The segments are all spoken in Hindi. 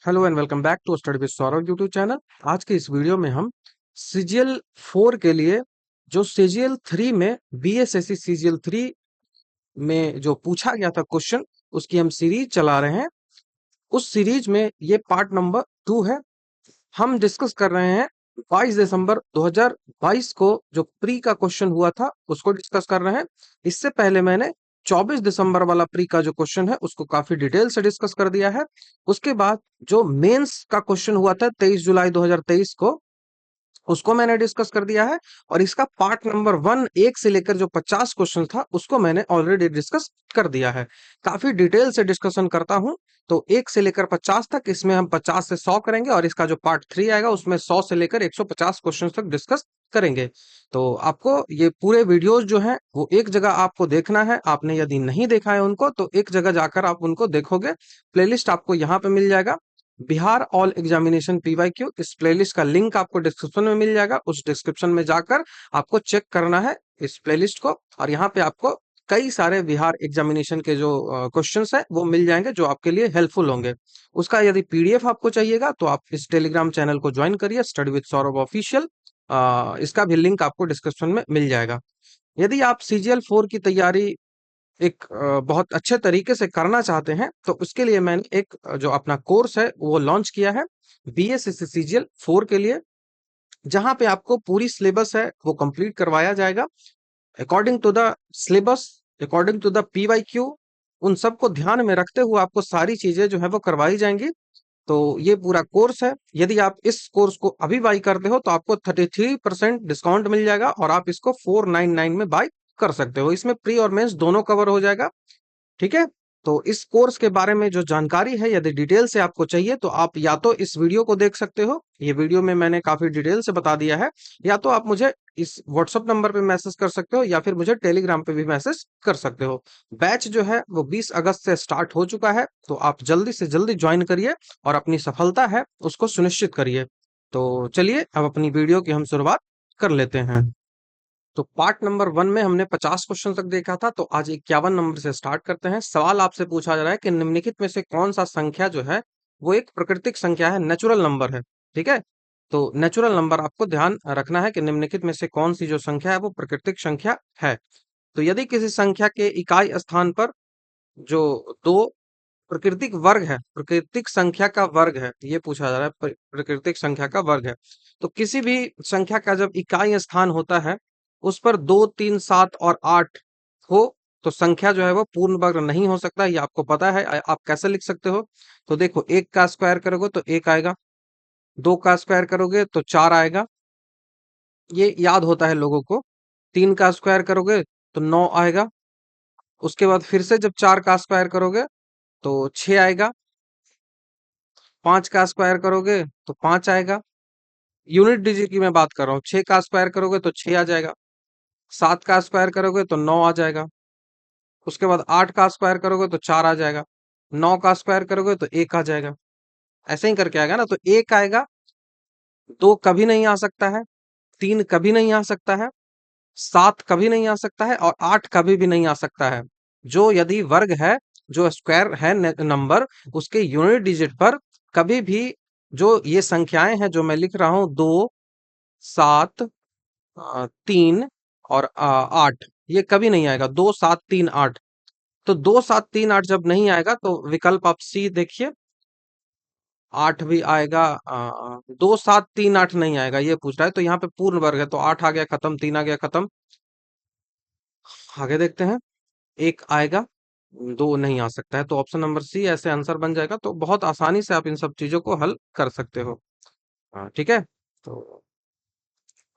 Hello and welcome back to study with Saurabh YouTube channel. आज के इस वीडियो में हम सीजीएल 4 के लिए जो सीजीएल 3 में बीएसएससी सीजीएल 3 में जो पूछा गया था क्वेश्चन, उसकी हम सीरीज चला रहे हैं। उस सीरीज में ये पार्ट नंबर 2 है। हम डिस्कस कर रहे हैं 22 दिसंबर 2022 को जो प्री का क्वेश्चन हुआ था उसको डिस्कस कर रहे हैं। इससे पहले मैंने 24 दिसंबर वाला प्री का जो क्वेश्चन है उसको काफी डिटेल से डिस्कस कर दिया है। उसके बाद जो मेंस का क्वेश्चन हुआ था 23 जुलाई 2023 को, उसको मैंने डिस्कस कर दिया है। और इसका पार्ट नंबर 1 एक से लेकर जो 50 क्वेश्चन था उसको मैंने ऑलरेडी डिस्कस कर दिया है। काफी डिटेल से डिस्कशन करता हूं। तो 1 से लेकर 50 तक, इसमें हम 50 से 100 करेंगे और इसका जो पार्ट 3 आएगा उसमें 100 से लेकर 150 क्वेश्चन तक डिस्कस करेंगे। तो आपको ये पूरे वीडियोस जो हैं वो एक जगह आपको देखना है। आपने यदि नहीं देखा है उनको तो एक जगह जाकर आप उनको देखोगे। प्लेलिस्ट आपको यहाँ पे मिल जाएगा, बिहार ऑल एग्जामिनेशन पीवाईक्यू। इस प्लेलिस्ट का लिंक आपको डिस्क्रिप्शन में मिल जाएगा। उस डिस्क्रिप्शन में जाकर आपको चेक करना है इस प्लेलिस्ट को, और यहाँ पे आपको कई सारे बिहार एग्जामिनेशन के जो क्वेश्चंस है वो मिल जाएंगे जो आपके लिए हेल्पफुल होंगे। उसका यदि पीडीएफ आपको चाहिएगा तो आप इस टेलीग्राम चैनल को ज्वाइन करिए, स्टडी विद सौरभ ऑफिशियल। इसका भी लिंक आपको डिस्क्रिप्शन में मिल जाएगा। यदि आप सीजीएल 4 की तैयारी एक बहुत अच्छे तरीके से करना चाहते हैं तो उसके लिए मैंने एक जो अपना कोर्स है वो लॉन्च किया है बीएसएससी सीजीएल 4 के लिए, जहां पे आपको पूरी सिलेबस है वो कंप्लीट करवाया जाएगा according to the syllabus, according to the PYQ. उन सबको ध्यान में रखते हुए आपको सारी चीजें जो है वो करवाई जाएंगी। तो ये पूरा कोर्स है। यदि आप इस कोर्स को अभी बाई करते हो तो आपको 33% डिस्काउंट मिल जाएगा और आप इसको 499 में बाई कर सकते हो। इसमें प्री और मेंस दोनों कवर हो जाएगा। ठीक है। तो इस कोर्स के बारे में जो जानकारी है यदि डिटेल से आपको चाहिए तो आप या तो इस वीडियो को देख सकते हो, ये वीडियो में मैंने काफी डिटेल से बता दिया है, या तो आप मुझे इस व्हाट्सएप नंबर पे मैसेज कर सकते हो या फिर मुझे टेलीग्राम पे भी मैसेज कर सकते हो। बैच जो है वो 20 अगस्त से स्टार्ट हो चुका है, तो आप जल्दी से जल्दी ज्वाइन करिए और अपनी सफलता है उसको सुनिश्चित करिए। तो चलिए अब अपनी वीडियो की हम शुरुआत कर लेते हैं। तो पार्ट नंबर 1 में हमने 50 क्वेश्चन तक देखा था, तो आज 51 नंबर से स्टार्ट करते हैं। सवाल आपसे पूछा जा रहा है कि निम्नलिखित में से कौन सा संख्या जो है वो एक प्राकृतिक संख्या है, नेचुरल नंबर है। ठीक है। तो नेचुरल नंबर आपको ध्यान रखना है कि निम्नलिखित में से कौन सी जो संख्या है वो प्राकृतिक संख्या है। तो यदि किसी संख्या के इकाई स्थान पर जो दो प्राकृतिक वर्ग है, प्राकृतिक संख्या का वर्ग है, ये पूछा जा रहा है प्राकृतिक संख्या का वर्ग है। तो किसी भी संख्या का जब इकाई स्थान होता है उस पर 2, 3, 7 और 8 हो तो संख्या जो है वो पूर्ण वर्ग नहीं हो सकता। ये आपको पता है। आप कैसे लिख सकते हो? तो देखो, 1 का स्क्वायर करोगे तो 1 आएगा, 2 का स्क्वायर करोगे तो 4 आएगा, ये याद होता है लोगों को। 3 का स्क्वायर करोगे तो 9 आएगा, उसके बाद फिर से जब 4 का स्क्वायर करोगे तो 6 आएगा, 5 का स्क्वायर करोगे तो 5 आएगा। यूनिट डिजिट की मैं बात कर रहा हूँ। 6 का स्क्वायर करोगे तो 6 आ जाएगा, 7 का स्क्वायर करोगे तो 9 आ जाएगा, उसके बाद 8 का स्क्वायर करोगे तो 4 आ जाएगा, 9 का स्क्वायर करोगे तो 1 आ जाएगा। ऐसे ही करके आएगा ना। तो 1 आएगा, 2 कभी नहीं आ सकता है, 3 कभी नहीं आ सकता है, 7 कभी नहीं आ सकता है और 8 कभी भी नहीं आ सकता है। जो यदि वर्ग है, जो स्क्वायर है नंबर, उसके यूनिट डिजिट पर कभी भी जो ये संख्याएं हैं जो मैं लिख रहा हूं, 2, 7, 3 और 8, ये कभी नहीं आएगा। 2, 7, 3, 8। तो 2, 7, 3, 8 जब नहीं आएगा तो विकल्प आप सी देखिए, 8 भी आएगा। 2, 7, 3, 8 नहीं आएगा, ये पूछ रहा है। तो यहाँ पे पूर्ण वर्ग है तो 8 आ गया खत्म, 3 आ गया खत्म। आगे देखते हैं। 1 आएगा, 2 नहीं आ सकता है, तो ऑप्शन नंबर सी ऐसे आंसर बन जाएगा। तो बहुत आसानी से आप इन सब चीजों को हल कर सकते हो। ठीक है। तो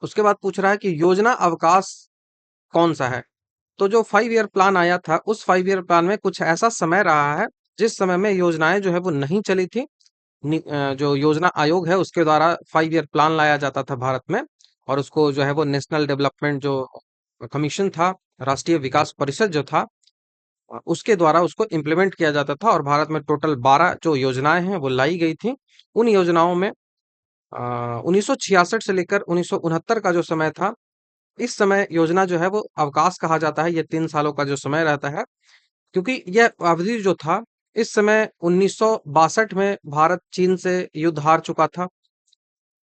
उसके बाद पूछ रहा है कि योजना अवकाश कौन सा है? तो जो 5 ईयर प्लान आया था उस 5 ईयर प्लान में कुछ ऐसा समय रहा है जिस समय में योजनाएं जो है वो नहीं चली थी। जो योजना आयोग है उसके द्वारा 5 ईयर प्लान लाया जाता था भारत में, और उसको जो है वो नेशनल डेवलपमेंट जो कमीशन था, राष्ट्रीय विकास परिषद जो था, उसके द्वारा उसको इम्प्लीमेंट किया जाता था। और भारत में टोटल 12 जो योजनाएं हैं वो लाई गई थी। उन योजनाओं में 1966 से लेकर 1969 का जो समय था, इस समय योजना जो है वो अवकाश कहा जाता है। ये 3 सालों का जो समय रहता है, क्योंकि यह अवधि जो था इस समय 1962 में भारत चीन से युद्ध हार चुका था।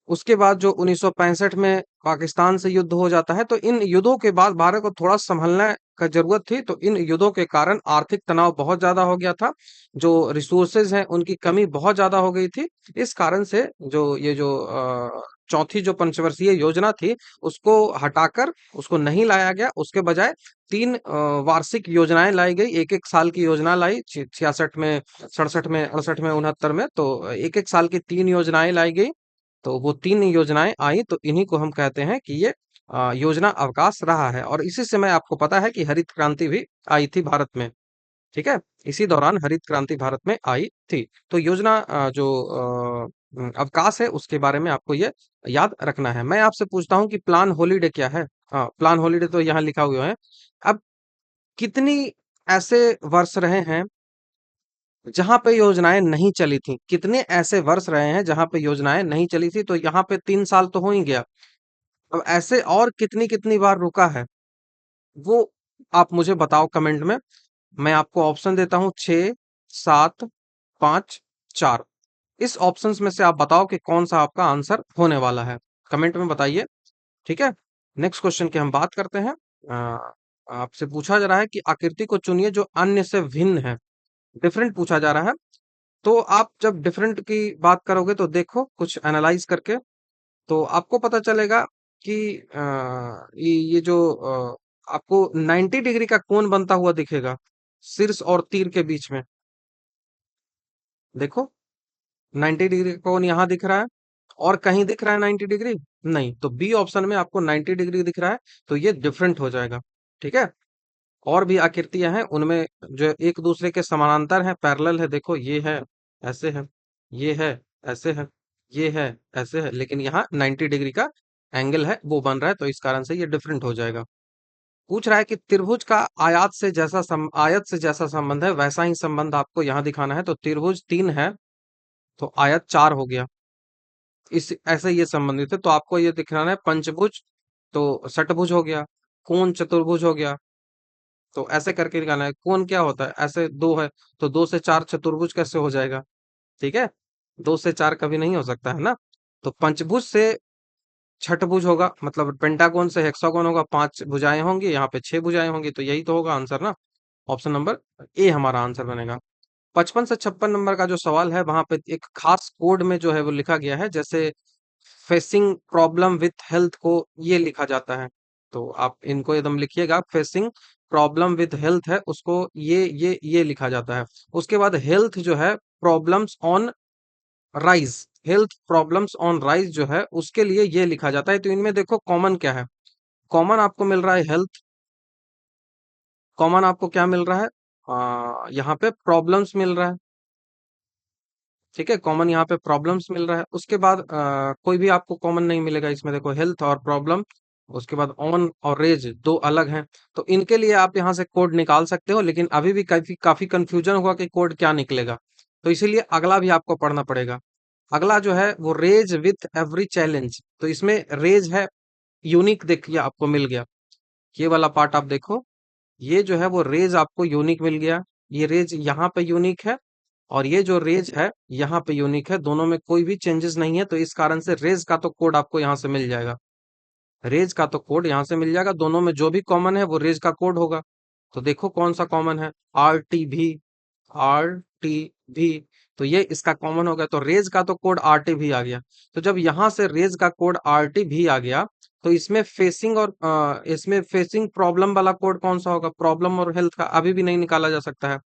उसके बाद जो 1965 में पाकिस्तान से युद्ध हो जाता है, तो इन युद्धों के बाद भारत को थोड़ा संभलने का जरूरत थी। तो इन युद्धों के कारण आर्थिक तनाव बहुत ज्यादा हो गया था। जो रिसोर्सेज हैं उनकी कमी बहुत ज्यादा हो गई थी। इस कारण से जो चौथी जो पंचवर्षीय योजना थी, उसको हटाकर उसको नहीं लाया गया। उसके बजाय तीन वार्षिक योजनाएं लाई गई। एक एक साल की योजना लाई, 66 में, 67 में, 68 में, 69 में। तो एक एक साल की तीन योजनाएं लाई गई। तो वो 3 योजनाएँ आई, तो इन्हीं को हम कहते हैं कि ये योजना अवकाश रहा है। और इसी समय आपको पता है कि हरित क्रांति भी आई थी भारत में, ठीक है? इसी दौरान हरित क्रांति भारत में आई थी। तो योजना अवकाश है, उसके बारे में आपको ये याद रखना है। मैं आपसे पूछता हूँ कि प्लान हॉलिडे क्या है? हाँ, प्लान हॉलिडे तो यहाँ लिखा हुआ है। अब कितनी ऐसे वर्ष रहे हैं जहाँ पे योजनाएँ नहीं चली थी? कितने ऐसे वर्ष रहे हैं जहाँ पे योजनाएँ नहीं चली थी? तो यहाँ पे 3 साल तो हो ही गया। अब ऐसे और कितनी-कितनी बार रुका है? वो आप मुझे बताओ कमेंट में। मैं आपको ऑप्शन देता हूँ 6, 7, 5, 4। इस ऑप्शंस में से आप बताओ कि कौन-सा आपका आंसर होने वाला है। कमेंट में बताइए, ठीक है? नेक्स्ट क्वेश्चन की हम बात करते हैं। आपसे पूछा जा रहा है कि आकृति को चुनिए जो अन्य से भिन्न है। डिफरेंट पूछा जा रहा है। तो आप जब डिफरेंट की बात करोगे तो देखो कुछ एनालाइज करके, तो आपको पता चलेगा कि ये जो आपको 90 डिग्री का कोण बनता हुआ दिखेगा शीर्ष और तीर के बीच में। देखो 90 डिग्री का कोण यहाँ दिख रहा है, और कहीं दिख रहा है 90 डिग्री? नहीं। तो बी ऑप्शन में आपको 90 डिग्री दिख रहा है, तो ये डिफरेंट हो जाएगा, ठीक है? और भी आकृतियां हैं, उनमें जो एक दूसरे के समानांतर है, पैरेलल है। देखो ये है, ऐसे है, ये है, ऐसे है, ये है, ऐसे है, लेकिन यहाँ 90 डिग्री का एंगल है वो बन रहा है, तो इस कारण से ये डिफरेंट हो जाएगा। पूछ रहा है कि त्रिभुज का आयत से जैसा संबंध है वैसा ही संबंध आपको यहाँ दिखाना है। तो त्रिभुज 3 है, तो आयत 4 हो गया। इस ऐसे ये संबंधित है, तो आपको ये दिखाना है पंचभुज, तो षटभुज हो गया। कोण चतुर्भुज हो गया। तो ऐसे करके निकालना है। कोण क्या होता है? ऐसे दो है, तो 2 से 4 चतुर्भुज कैसे हो जाएगा? ठीक है, 2 से 4 कभी नहीं हो सकता है ना। तो पंचभुज से छठभुज होगा, मतलब पेंटागोन से हेक्सागोन होगा, 5 भुजाएं होंगी, यहाँ पे 6 भुजाएं होंगी। तो यही तो होगा आंसर ना। ऑप्शन नंबर ए हमारा आंसर बनेगा। 55 से 56 नंबर का जो सवाल है, वहां पे एक खास कोड में जो है वो लिखा गया है। जैसे फेसिंग प्रॉब्लम विथ हेल्थ को ये लिखा जाता है, तो आप इनको एकदम लिखिएगा। फेसिंग प्रॉब्लम विथ हेल्थ है, उसको ये लिखा जाता है। उसके बाद हेल्थ जो है, problems on rise, health problems on rise जो है, उसके लिए ये लिखा जाता है। तो इनमें देखो कॉमन क्या है? कॉमन आपको मिल रहा है हेल्थ। कॉमन आपको क्या मिल रहा है? यहाँ पे प्रॉब्लम्स मिल रहा है, ठीक है? कॉमन यहाँ पे प्रॉब्लम्स मिल रहा है। उसके बाद कोई भी आपको कॉमन नहीं मिलेगा इसमें। देखो हेल्थ और प्रॉब्लम, उसके बाद ऑन और रेज दो अलग हैं। तो इनके लिए आप यहाँ से कोड निकाल सकते हो, लेकिन अभी भी काफी काफी कंफ्यूजन होगा कि कोड क्या निकलेगा। तो इसीलिए अगला भी आपको पढ़ना पड़ेगा। अगला जो है वो रेज विथ एवरी चैलेंज। तो इसमें रेज है यूनिक, देखिए आपको मिल गया। ये वाला पार्ट आप देखो, ये जो है वो रेज आपको यूनिक मिल गया। ये रेज यहाँ पे यूनिक है, और ये जो रेज है यहाँ पे यूनिक है। दोनों में कोई भी चेंजेस नहीं है, तो इस कारण से रेज का तो कोड आपको यहाँ से मिल जाएगा। रेज का तो कोड यहाँ से मिल जाएगा। दोनों में जो भी कॉमन है वो रेज का कोड होगा। तो देखो कौन सा कॉमन है? आर टी भी। तो ये इसका कॉमन हो गया, तो रेज का तो कोड आर टी भी आ गया। तो जब यहाँ से रेज का कोड आर टी भी आ गया, तो इसमें फेसिंग और इसमें फेसिंग प्रॉब्लम वाला कोड कौन सा होगा? प्रॉब्लम और हेल्थ का अभी भी नहीं निकाला जा सकता है।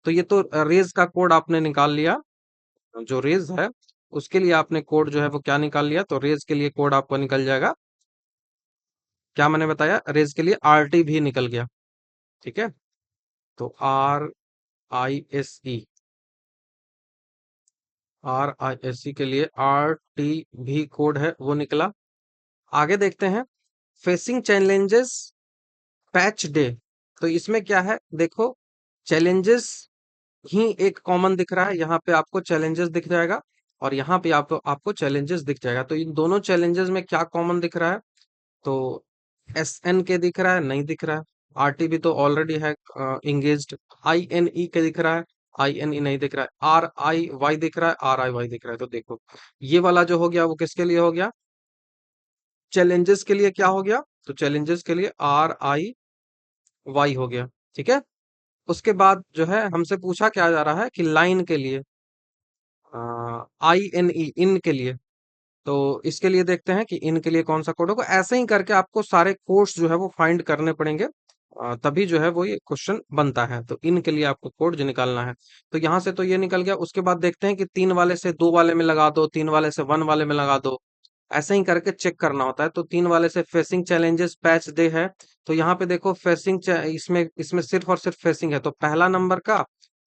तो ये तो रेज का कोड आपने निकाल लिया। जो रेज है उसके लिए आपने कोड जो है वो क्या निकाल लिया? तो रेज के लिए कोड आपको निकल जाएगा, क्या मैंने बताया? रेज के लिए आर टी भी निकल गया, ठीक है? तो RISE, RISE के लिए RT भी कोड है वो निकला। आगे देखते हैं, फेसिंग चैलेंजेस पैच डे। तो इसमें क्या है? देखो चैलेंजेस ही एक कॉमन दिख रहा है। यहाँ पे आपको चैलेंजेस दिख जाएगा, और यहाँ पे आपको चैलेंजेस दिख जाएगा। तो इन दोनों चैलेंजेस में क्या कॉमन दिख रहा है? तो SN के दिख रहा है? नहीं दिख रहा है। RT भी तो ऑलरेडी है इंगेज्ड। INE के दिख रहा है? INE नहीं दिख रहा है, RIY दिख रहा है, RIY दिख रहा है। तो देखो ये वाला जो हो गया वो किसके लिए हो गया, चैलेंजेस के लिए क्या हो गया, तो चैलेंजेस के लिए RIY हो गया। ठीक है, उसके बाद जो है हमसे पूछा क्या जा रहा है कि लाइन के लिए INE, इन के लिए। तो इसके लिए देखते हैं कि इन के लिए कौन सा कोड होगा। ऐसे ही करके आपको सारे कोड्स जो है वो फाइंड करने पड़ेंगे, तभी जो है वो ये क्वेश्चन बनता है। तो इन के लिए आपको कोड जो निकालना है, तो यहाँ से तो ये निकल गया। उसके बाद देखते हैं कि 3 वाले से 2 वाले में लगा दो, 3 वाले से 1 वाले में लगा दो, ऐसे ही करके चेक करना होता है। तो 3 वाले से फेसिंग चैलेंजेस पैच डे है, तो यहाँ पे देखो फेसिंग, इसमें इसमें सिर्फ और सिर्फ फेसिंग है, तो पहला नंबर का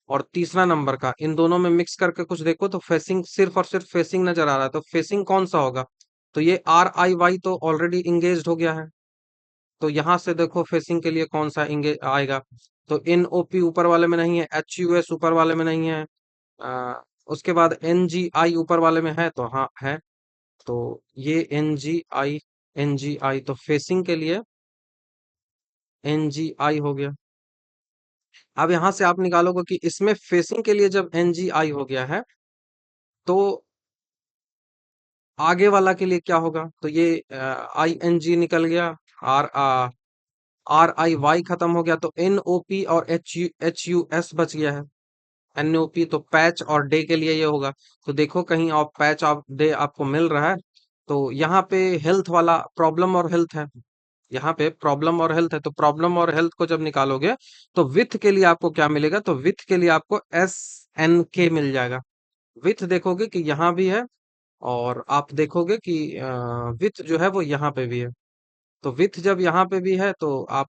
और तीसरा नंबर का इन दोनों में मिक्स करके कुछ देखो तो फेसिंग, सिर्फ और सिर्फ फेसिंग नजर आ रहा है। तो फेसिंग कौन सा होगा, तो ये RIY तो ऑलरेडी इंगेज हो गया है। तो यहाँ से देखो फेसिंग के लिए कौन सा इंगेज आएगा, तो NOP ऊपर वाले में नहीं है, HUS ऊपर वाले में नहीं है, उसके बाद NGI ऊपर वाले में है, तो हाँ है। तो ये NGI तो फेसिंग के लिए NGI हो गया। अब यहाँ से आप निकालोगे कि इसमें फेसिंग के लिए जब NGI हो गया है, तो आगे वाला के लिए क्या होगा, तो ये ING निकल गया, आर RIY खत्म हो गया, तो NOP और HUS बच गया है। NOP तो पैच और डे के लिए ये होगा। तो देखो कहीं आप पैच ऑफ डे आपको मिल रहा है, तो यहाँ पे हेल्थ वाला प्रॉब्लम और हेल्थ है, यहाँ पे प्रॉब्लम और हेल्थ है। तो प्रॉब्लम और हेल्थ को जब निकालोगे तो विथ के लिए आपको क्या मिलेगा, तो विथ के लिए आपको SNK मिल जाएगा। विथ देखोगे कि यहाँ भी है, और आप देखोगे कि विथ जो है वो यहाँ पे भी है। तो विथ जब यहाँ पे भी है, तो आप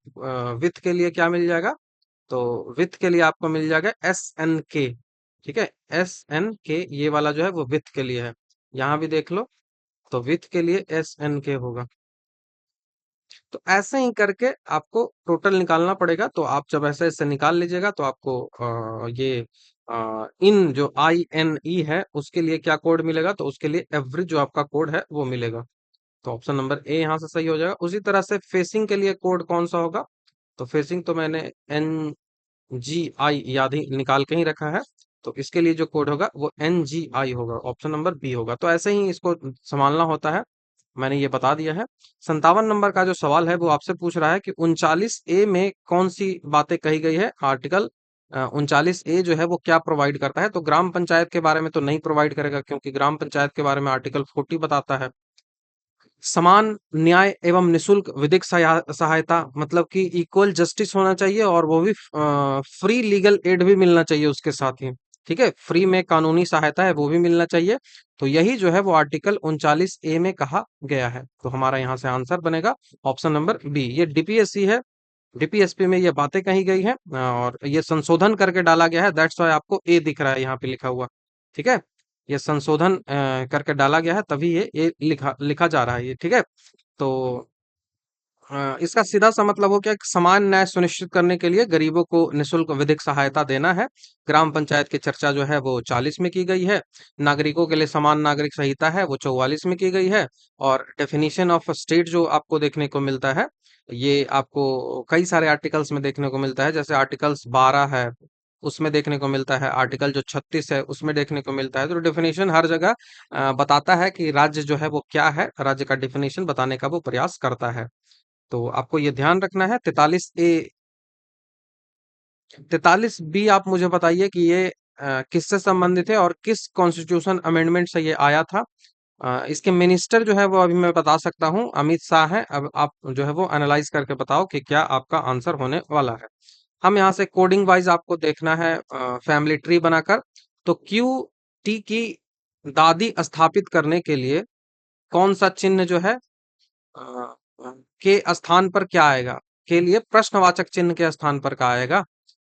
विथ के लिए क्या मिल जाएगा, तो विथ के लिए आपको मिल जाएगा SNK। ठीक है, SNK ये वाला जो है वो विथ के लिए है, यहाँ भी देख लो, तो विथ के लिए SNK होगा। तो ऐसे ही करके आपको टोटल निकालना पड़ेगा। तो आप जब ऐसे ऐसे निकाल लीजिएगा तो आपको ये इन जो INE है उसके लिए क्या कोड मिलेगा, तो उसके लिए एवरेज जो आपका कोड है वो मिलेगा। तो ऑप्शन नंबर ए यहाँ से सही हो जाएगा। उसी तरह से फेसिंग के लिए कोड कौन सा होगा, तो फेसिंग तो मैंने NGI याद ही निकाल के ही रखा है, तो इसके लिए जो कोड होगा वो NGI होगा, ऑप्शन नंबर बी होगा। तो ऐसे ही इसको संभालना होता है, मैंने ये बता दिया है। 57 नंबर का जो सवाल है वो आपसे पूछ रहा है कि 39A में कौन सी बातें कही गई है। आर्टिकल 39A जो है वो क्या प्रोवाइड करता है, तो ग्राम पंचायत के बारे में तो नहीं प्रोवाइड करेगा, क्योंकि ग्राम पंचायत के बारे में आर्टिकल 40 बताता है। समान न्याय एवं निशुल्क विधिक सहायता, मतलब कि इक्वल जस्टिस होना चाहिए, और वो भी फ्री लीगल एड भी मिलना चाहिए उसके साथ ही। ठीक है, फ्री में कानूनी सहायता है वो भी मिलना चाहिए। तो यही जो है वो आर्टिकल 39A में कहा गया है। तो हमारा यहाँ से आंसर बनेगा ऑप्शन नंबर बी। ये DPSC है, DPSP में ये बातें कही गई हैं, और ये संशोधन करके डाला गया है, दैट्स व्हाई आपको ए दिख रहा है यहाँ पे लिखा हुआ। ठीक है, ये संशोधन करके डाला गया है, तभी ये लिखा लिखा जा रहा है ये। ठीक है, तो इसका सीधा सा मतलब हो गया कि समान न्याय सुनिश्चित करने के लिए गरीबों को निशुल्क विधिक सहायता देना है। ग्राम पंचायत की चर्चा जो है वो 40 में की गई है। नागरिकों के लिए समान नागरिक संहिता है वो 44 में की गई है। और डेफिनेशन ऑफ स्टेट जो आपको देखने को मिलता है, ये आपको कई सारे आर्टिकल्स में देखने को मिलता है, जैसे आर्टिकल्स 12 है उसमें देखने को मिलता है, आर्टिकल जो 36 है उसमें देखने को मिलता है। तो डेफिनेशन हर जगह बताता है कि राज्य जो है वो क्या है, राज्य का डेफिनेशन बताने का वो प्रयास करता है। तो आपको ये ध्यान रखना है। 43B आप मुझे बताइए कि ये किससे संबंधित है और किस कॉन्स्टिट्यूशन अमेंडमेंट से ये आया था। इसके मिनिस्टर जो है वो अभी मैं बता सकता हूँ, अमित शाह है। अब आप जो है वो एनालाइज करके बताओ कि क्या आपका आंसर होने वाला है। हम यहाँ से कोडिंग वाइज आपको देखना है, फैमिली ट्री बनाकर। तो QT की दादी स्थापित करने के लिए कौन सा चिन्ह जो है अ, के स्थान पर क्या आएगा, के लिए प्रश्नवाचक चिन्ह के स्थान पर क्या आएगा।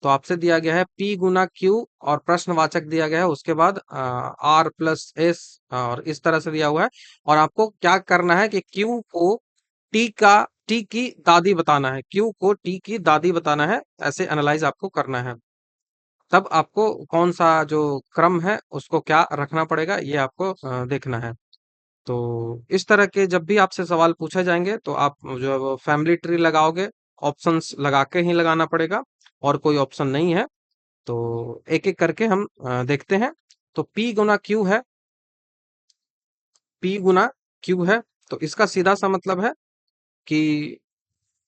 तो आपसे दिया गया है P गुना Q और प्रश्नवाचक दिया गया है, उसके बाद R+S और इस तरह से दिया हुआ है। और आपको क्या करना है कि Q को T की दादी बताना है, Q को T की दादी बताना है, ऐसे एनालाइज आपको करना है। तब आपको कौन सा जो क्रम है उसको क्या रखना पड़ेगा ये आपको देखना है। तो इस तरह के जब भी आपसे सवाल पूछे जाएंगे तो आप जो है वो फैमिली ट्री लगाओगे, ऑप्शंस लगा के ही लगाना पड़ेगा, और कोई ऑप्शन नहीं है। तो एक एक करके हम देखते हैं। तो P गुना Q है, P गुना Q है, तो इसका सीधा सा मतलब है कि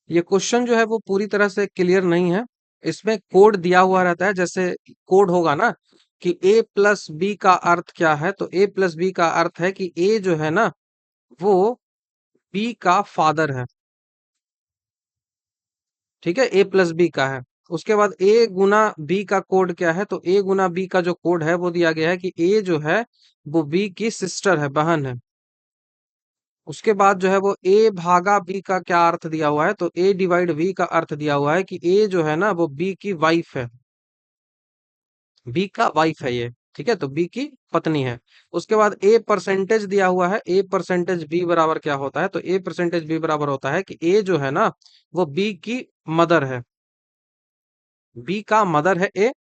ये क्वेश्चन जो है वो पूरी तरह से क्लियर नहीं है। इसमें कोड दिया हुआ रहता है, जैसे कोड होगा ना कि a प्लस बी का अर्थ क्या है, तो a प्लस बी का अर्थ है कि a जो है ना वो b का फादर है। ठीक है, a प्लस बी का है। उसके बाद a गुना b का कोड क्या है, तो a गुना b का जो कोड है वो दिया गया है कि a जो है वो b की सिस्टर है, बहन है। उसके बाद जो है वो a भागा b का क्या अर्थ दिया हुआ है, तो a डिवाइड b का अर्थ दिया हुआ है कि a जो है ना वो b की वाइफ है, बी का वाइफ है ये। ठीक है, तो बी की पत्नी है। उसके बाद ए परसेंटेज दिया हुआ है, ए परसेंटेज बी बराबर क्या होता है, तो ए परसेंटेज बी बराबर होता है कि ए जो है ना वो बी की मदर है, बी का मदर है ए।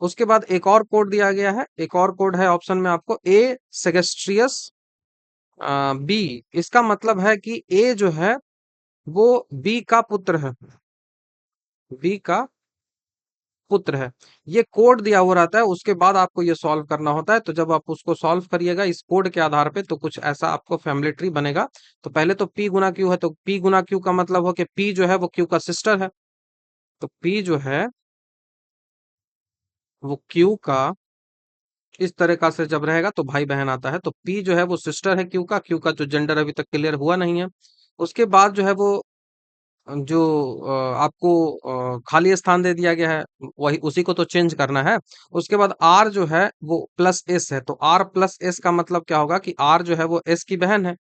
उसके बाद एक और कोड दिया गया है, एक और कोड है ऑप्शन में आपको, ए सेगेस्ट्रियस बी। इसका मतलब है कि ए जो है वो बी का पुत्र है, बी का पुत्र है। ये कोड दिया हुआ रहता है, उसके बाद आपको ये सॉल्व करना होता है। तो जब आप उसको सॉल्व करिएगा इस कोड के आधार पे, तो कुछ ऐसा आपको फैमिली ट्री बनेगा। तो पहले तो p गुना q है, तो p गुना q का मतलब हो कि p जो है वो q का सिस्टर है। तो p जो है वो q का इस तरीका से जब रहेगा तो भाई बहन आता है। तो p जो है वो सिस्टर है q का, q का जो जेंडर अभी तक क्लियर हुआ नहीं है। उसके बाद जो है वो जो आपको खाली स्थान दे दिया गया है, वही उसी को तो चेंज करना है। उसके बाद r जो है वो प्लस s है, तो r प्लस s का मतलब क्या होगा कि r जो है वो s की बहन है।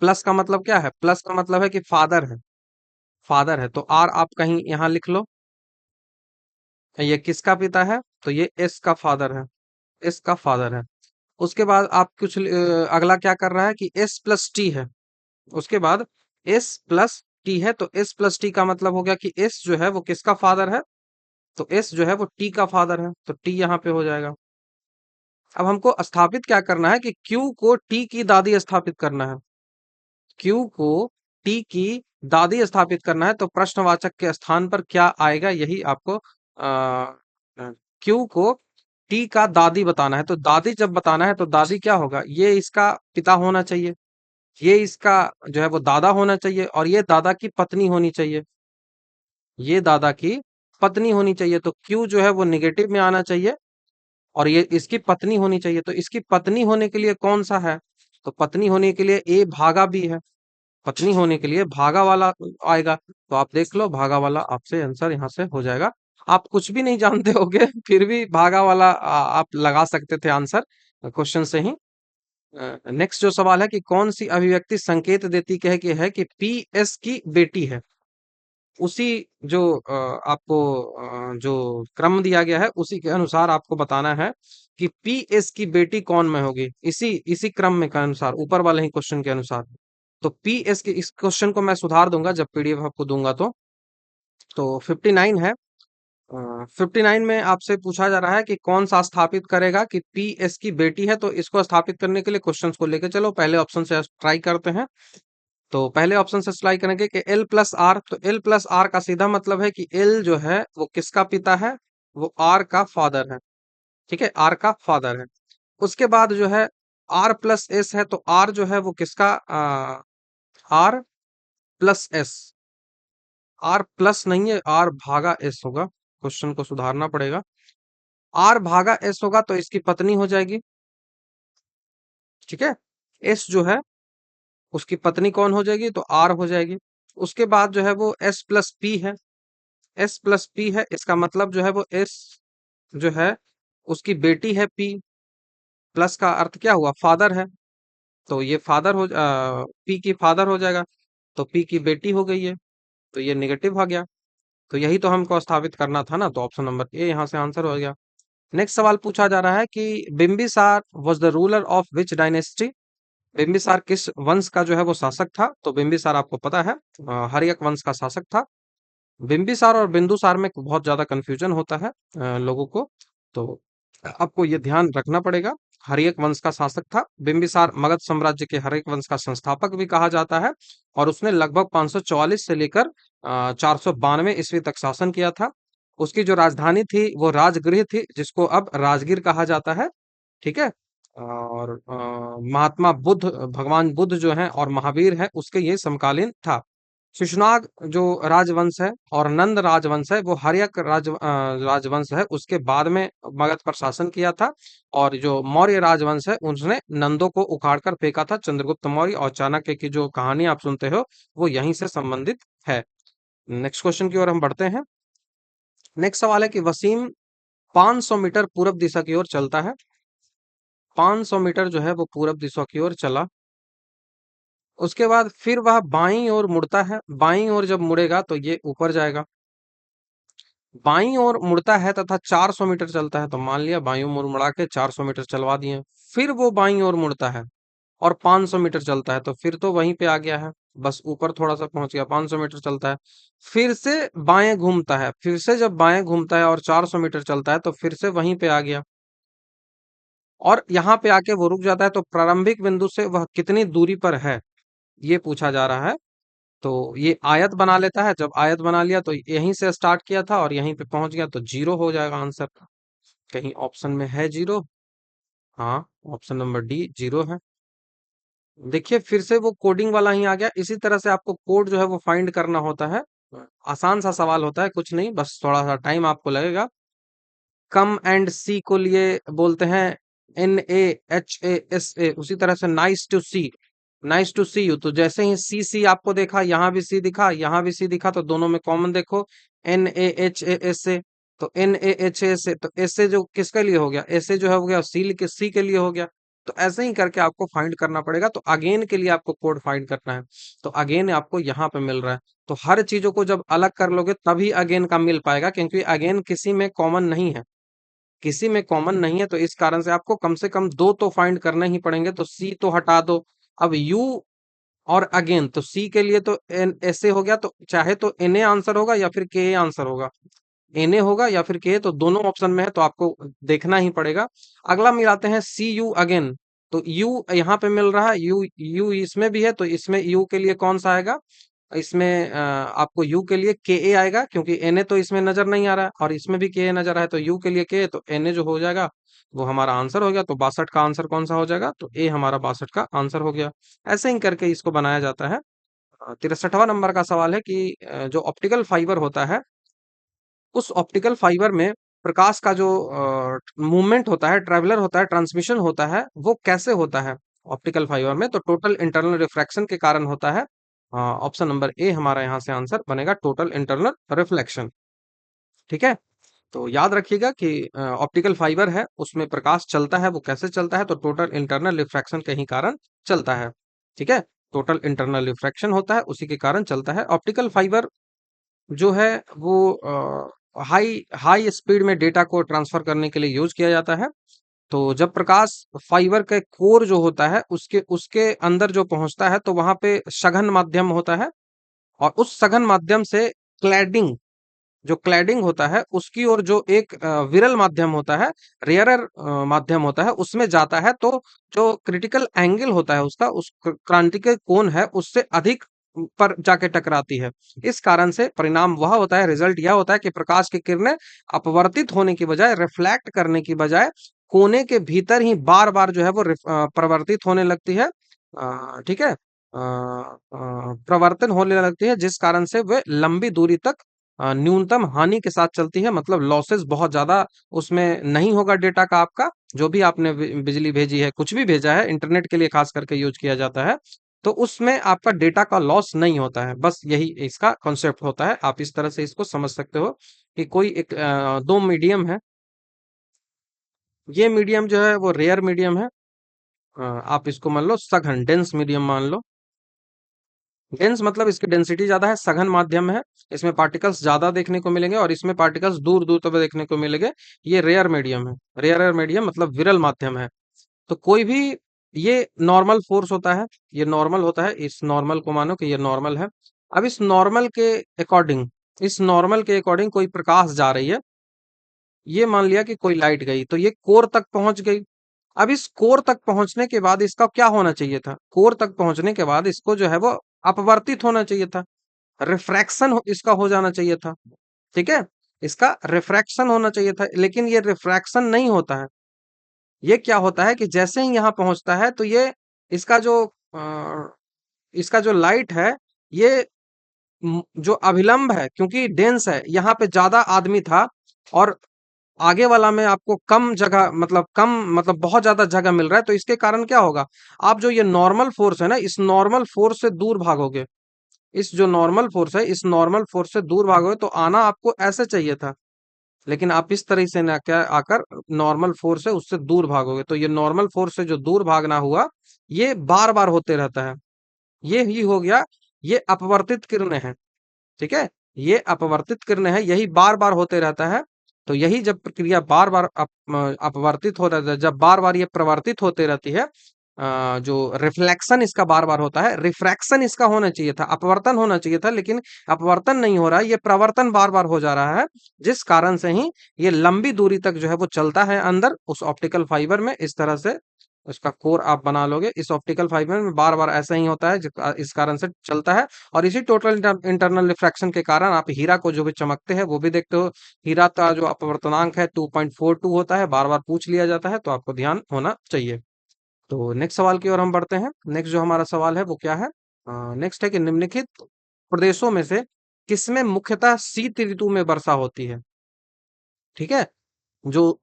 प्लस का मतलब क्या है, प्लस का मतलब है कि फादर है, फादर है। तो r आप कहीं यहाँ लिख लो। ये किसका पिता है, तो ये s का फादर है, s का फादर है। उसके बाद आप कुछ अगला क्या कर रहा है कि s प्लस टी है। उसके बाद s प्लस टी है, तो s प्लस टी का मतलब हो गया कि s जो है वो किसका फादर है, तो s जो है वो t का फादर है, तो t यहाँ पे हो जाएगा। अब हमको स्थापित क्या करना है कि q को t की दादी स्थापित करना है, q को t की दादी स्थापित करना है। तो प्रश्नवाचक के स्थान पर क्या आएगा, यही आपको q को t का दादी बताना है। तो दादी जब बताना है तो दादी क्या होगा, ये इसका पिता होना चाहिए, ये इसका जो है वो दादा होना चाहिए, और ये दादा की पत्नी होनी चाहिए, ये दादा की पत्नी होनी चाहिए। तो क्यू जो है वो निगेटिव में आना चाहिए, और ये इसकी पत्नी होनी चाहिए। तो इसकी पत्नी होने के लिए कौन सा है, तो पत्नी होने के लिए ए भागा बी है, पत्नी होने के लिए भागा वाला आएगा। तो आप देख लो, भागा वाला आपसे आंसर यहाँ से हो जाएगा। आप कुछ भी नहीं जानते होगे फिर भी भागा वाला आप लगा सकते थे आंसर क्वेश्चन से ही। नेक्स्ट जो सवाल है कि कौन सी अभिव्यक्ति संकेत देती है कि पी एस की बेटी है। उसी जो आपको जो क्रम दिया गया है उसी के अनुसार आपको बताना है कि पी एस की बेटी कौन में होगी, इसी इसी क्रम में के अनुसार, ऊपर वाले ही क्वेश्चन के अनुसार। तो पी एस के इस क्वेश्चन को मैं सुधार दूंगा जब पीडीएफ आपको दूंगा। तो 59 है, 59 में आपसे पूछा जा रहा है कि कौन सा स्थापित करेगा कि पी एस की बेटी है। तो इसको स्थापित करने के लिए क्वेश्चंस को लेके चलो, पहले ऑप्शन से ट्राई करते हैं। तो पहले ऑप्शन से ट्राई करेंगे कि एल प्लस आर, तो एल प्लस आर का सीधा मतलब है कि एल जो है वो किसका पिता है, वो आर का फादर है। ठीक है, आर का फादर है। उसके बाद जो है आर प्लस एस है, तो आर जो है वो किसका, R plus S, R plus नहीं है, आर भागा एस होगा, क्वेश्चन को सुधारना पड़ेगा। आर भागा एस होगा तो इसकी पत्नी हो जाएगी। ठीक है, एस जो है उसकी पत्नी कौन हो जाएगी, तो आर हो जाएगी। उसके बाद जो है वो एस प्लस पी है, एस प्लस पी है, इसका मतलब जो है वो एस जो है उसकी बेटी है पी, प्लस का अर्थ क्या हुआ, फादर है। तो ये फादर हो पी की फादर हो जाएगा, तो पी की बेटी हो गई है, तो ये नेगेटिव आ गया। तो यही तो हमको स्थापित करना था ना, तो ऑप्शन नंबर ए यहाँ से आंसर हो गया। नेक्स्ट सवाल पूछा जा रहा है कि Bimbisara was the ruler of which dynasty. Bimbisara किस वंश का जो है वो शासक था, तो बिम्बिसार आपको पता है हर्यक वंश का शासक था। बिंबिसार और बिंदुसार में बहुत ज्यादा कंफ्यूजन होता है लोगों को, तो आपको ये ध्यान रखना पड़ेगा। हर्यक वंश का शासक था बिंबिसार, मगध साम्राज्य के हर्यक वंश का संस्थापक भी कहा जाता है, और उसने लगभग 544 से लेकर 492 ईस्वी तक शासन किया था। उसकी जो राजधानी थी वो राजगृह थी, जिसको अब राजगीर कहा जाता है। ठीक है। और महात्मा बुद्ध, भगवान बुद्ध जो हैं और महावीर हैं, उसके ये समकालीन था। शिशुनाग जो राजवंश है और नंद राजवंश है, वो हर्यक राजवंश है, उसके बाद में मगध पर शासन किया था। और जो मौर्य राजवंश है, उसने नंदों को उखाड़ कर फेंका था। चंद्रगुप्त मौर्य और चाणक्य की जो कहानी आप सुनते हो, वो यहीं से संबंधित है। नेक्स्ट क्वेश्चन की ओर हम बढ़ते हैं। नेक्स्ट सवाल है कि वसीम 500 मीटर पूरब दिशा की ओर चलता है। 500 मीटर जो है वो पूरब दिशा की ओर चला। उसके बाद फिर वह बाईं ओर मुड़ता है। बाईं ओर जब मुड़ेगा तो ये ऊपर जाएगा। बाईं ओर मुड़ता है तथा 400 मीटर चलता है, तो मान लिया बाईं ओर मुड़ा के 400 मीटर चलवा दिए। फिर वो बाईं ओर मुड़ता है और 500 मीटर चलता है, तो फिर तो वहीं पे आ गया है, बस ऊपर थोड़ा सा पहुंच गया। 500 मीटर चलता है, फिर से बाएं घूमता है। फिर से जब बाएं घूमता है और 400 मीटर चलता है, तो फिर से वहीं पे आ गया और यहाँ पे आके वो रुक जाता है। तो प्रारंभिक बिंदु से वह कितनी दूरी पर है, ये पूछा जा रहा है। तो ये आयत बना लेता है। जब आयत बना लिया तो यहीं से स्टार्ट किया था और यहीं पे पहुंच गया, तो जीरो हो जाएगा आंसर। कहीं ऑप्शन में है जीरो? हाँ, ऑप्शन नंबर डी जीरो है। देखिए फिर से वो कोडिंग वाला ही आ गया। इसी तरह से आपको कोड जो है वो फाइंड करना होता है। आसान सा सवाल होता है, कुछ नहीं, बस थोड़ा सा टाइम आपको लगेगा। कम एंड सी को लिए बोलते हैं NAHASA। उसी तरह से nice to see, nice to see you. तो जैसे ही सी आपको देखा, यहाँ भी सी दिखा, यहाँ भी सी दिखा, तो दोनों में कॉमन देखो NAHASA। तो NAHASA, तो ऐसे जो किसके लिए हो गया, ऐसे जो है हो गया सी के लिए हो गया। तो ऐसे ही करके आपको फाइंड करना पड़ेगा। तो अगेन के लिए आपको कोड फाइंड करना है, तो अगेन आपको यहाँ पे मिल रहा है। तो हर चीजों को जब अलग कर लोगे तभी अगेन का मिल पाएगा, क्योंकि अगेन किसी में कॉमन नहीं है, किसी में कॉमन नहीं है। तो इस कारण से आपको कम से कम दो तो फाइंड करने ही पड़ेंगे। तो सी तो हटा दो। अब यू और अगेन, तो सी के लिए तो एन ऐसे हो गया, तो चाहे तो एन ए आंसर होगा या फिर के ए आंसर होगा। एन ए होगा या फिर के ए, तो दोनों ऑप्शन में है, तो आपको देखना ही पड़ेगा। अगला मिलाते हैं सी यू अगेन। तो यू यहाँ पे मिल रहा है, यू यू इसमें भी है, तो इसमें यू के लिए कौन सा आएगा? इसमें आपको यू के लिए के ए आएगा, क्योंकि एन ए तो इसमें नजर नहीं आ रहा है और इसमें भी के ए नजर आया है। तो यू के लिए के ए, तो एन ए जो हो जाएगा वो हमारा आंसर हो गया। तो 62 का आंसर कौन सा हो जाएगा? तो ए हमारा 62 का आंसर हो गया। ऐसे ही करके इसको बनाया जाता है। 63वां नंबर का सवाल है कि जो ऑप्टिकल फाइबर होता है, उस ऑप्टिकल फाइबर में प्रकाश का जो मूवमेंट होता है, ट्रेवलर होता है, ट्रांसमिशन होता है, वो कैसे होता है ऑप्टिकल फाइबर में? तो टोटल इंटरनल रिफ्रैक्शन के कारण होता है। ऑप्शन नंबर ए हमारा यहाँ से आंसर बनेगा, टोटल इंटरनल रिफ्लेक्शन। ठीक है। तो याद रखिएगा कि ऑप्टिकल फाइबर है, उसमें प्रकाश चलता है, वो कैसे चलता है? तो टोटल इंटरनल रिफ्रैक्शन के ही कारण चलता है। ठीक है। टोटल इंटरनल रिफ्रैक्शन होता है, उसी के कारण चलता है। ऑप्टिकल फाइबर जो है वो हाई हाई स्पीड में डेटा को ट्रांसफर करने के लिए यूज किया जाता है। तो जब प्रकाश फाइबर के कोर जो होता है उसके उसके अंदर जो पहुंचता है, तो वहां पे सघन माध्यम होता है और उस सघन माध्यम से क्लैडिंग, जो क्लैडिंग होता है उसकी ओर जो एक विरल माध्यम होता है, रेयरर माध्यम होता है, उसमें जाता है। तो जो क्रिटिकल एंगल होता है उसका, उस क्रांतिक कोण है, उससे अधिक पर जाके टकराती है। इस कारण से परिणाम वह होता है, रिजल्ट यह होता है कि प्रकाश की किरणें अपवर्तित होने की बजाय, रिफ्लेक्ट करने की बजाय, कोने के भीतर ही बार बार जो है वो प्रवर्तित होने लगती है। ठीक है। प्रवर्तन होने लगती है, जिस कारण से वे लंबी दूरी तक न्यूनतम हानि के साथ चलती है। मतलब लॉसेस बहुत ज्यादा उसमें नहीं होगा डेटा का आपका। जो भी आपने बिजली भेजी है, कुछ भी भेजा है, इंटरनेट के लिए खास करके यूज किया जाता है, तो उसमें आपका डेटा का लॉस नहीं होता है। बस यही इसका कॉन्सेप्ट होता है। आप इस तरह से इसको समझ सकते हो कि कोई एक दो मीडियम है, ये मीडियम जो है वो रेयर मीडियम है। आप इसको मान लो सघन डेंस मीडियम मान लो। डेंस मतलब इसकी डेंसिटी ज्यादा है, सघन माध्यम है, इसमें पार्टिकल्स ज्यादा देखने को मिलेंगे और इसमें पार्टिकल्स दूर दूर तक देखने को मिलेंगे। ये रेयर मीडियम है। रेयर मीडियम मतलब विरल माध्यम है। तो कोई भी, ये नॉर्मल फोर्स होता है, ये नॉर्मल होता है, इस नॉर्मल को मानो कि ये नॉर्मल है। अब इस नॉर्मल के अकॉर्डिंग, इस नॉर्मल के अकॉर्डिंग कोई प्रकाश जा रही है। ये मान लिया कि कोई लाइट गई, तो ये कोर तक पहुंच गई। अब इस कोर तक पहुंचने के बाद इसका क्या होना चाहिए था? कोर तक पहुंचने के बाद इसको जो है वो अपवर्तित होना चाहिए था, रिफ्रैक्शन इसका हो जाना चाहिए था। ठीक है। इसका रिफ्रैक्शन होना चाहिए था, लेकिन ये रिफ्रैक्शन नहीं होता है। ये क्या होता है कि जैसे ही यहाँ पहुंचता है तो ये इसका जो इसका जो लाइट है, ये जो अभिलंब है क्योंकि डेंस है, यहाँ पे ज्यादा आदमी था और आगे वाला में आपको कम जगह मतलब कम मतलब बहुत ज्यादा जगह मिल रहा है, तो इसके कारण क्या होगा, आप जो ये नॉर्मल फोर्स है ना, इस नॉर्मल फोर्स से दूर भागोगे। इस जो नॉर्मल फोर्स है, इस नॉर्मल फोर्स से दूर भागोगे तो आना आपको ऐसे चाहिए था, लेकिन आप इस तरह से ना क्या आकर नॉर्मल फोर्स है उससे दूर भागोगे, तो ये नॉर्मल फोर्स से जो दूर भागना हुआ, ये बार बार होते रहता है। ये ही हो गया, ये अपवर्तित किरणें हैं। ठीक है, ये अपवर्तित किरणें हैं, यही बार बार होते रहता है। तो यही जब प्रक्रिया बार बार अपवर्तित हो रहता है, जब बार बार ये प्रवर्तित होते रहती है, जो रिफ्लेक्शन इसका बार बार होता है, रिफ्रैक्शन इसका होना चाहिए था, अपवर्तन होना चाहिए था, लेकिन अपवर्तन नहीं हो रहा है, ये प्रवर्तन बार बार हो जा रहा है, जिस कारण से ही ये लंबी दूरी तक जो है वो चलता है अंदर उस ऑप्टिकल फाइबर में। इस तरह से उसका कोर आप बना लोगे, इस ऑप्टिकल फाइबर में बार बार ऐसा ही होता है, इस कारण से चलता है। और इसी टोटल इंटरनल रिफ्रैक्शन के कारण आप हीरा को जो भी चमकते हैं वो भी देखते हो। हीरा का जो अपवर्तनांक है 2.42 होता है, बार बार पूछ लिया जाता है, तो आपको ध्यान होना चाहिए। तो नेक्स्ट सवाल की ओर हम बढ़ते हैं। नेक्स्ट जो हमारा सवाल है वो क्या है, नेक्स्ट है कि निम्नलिखित प्रदेशों में से किसमें मुख्यतः शीत ऋतु में वर्षा होती है। ठीक है, जो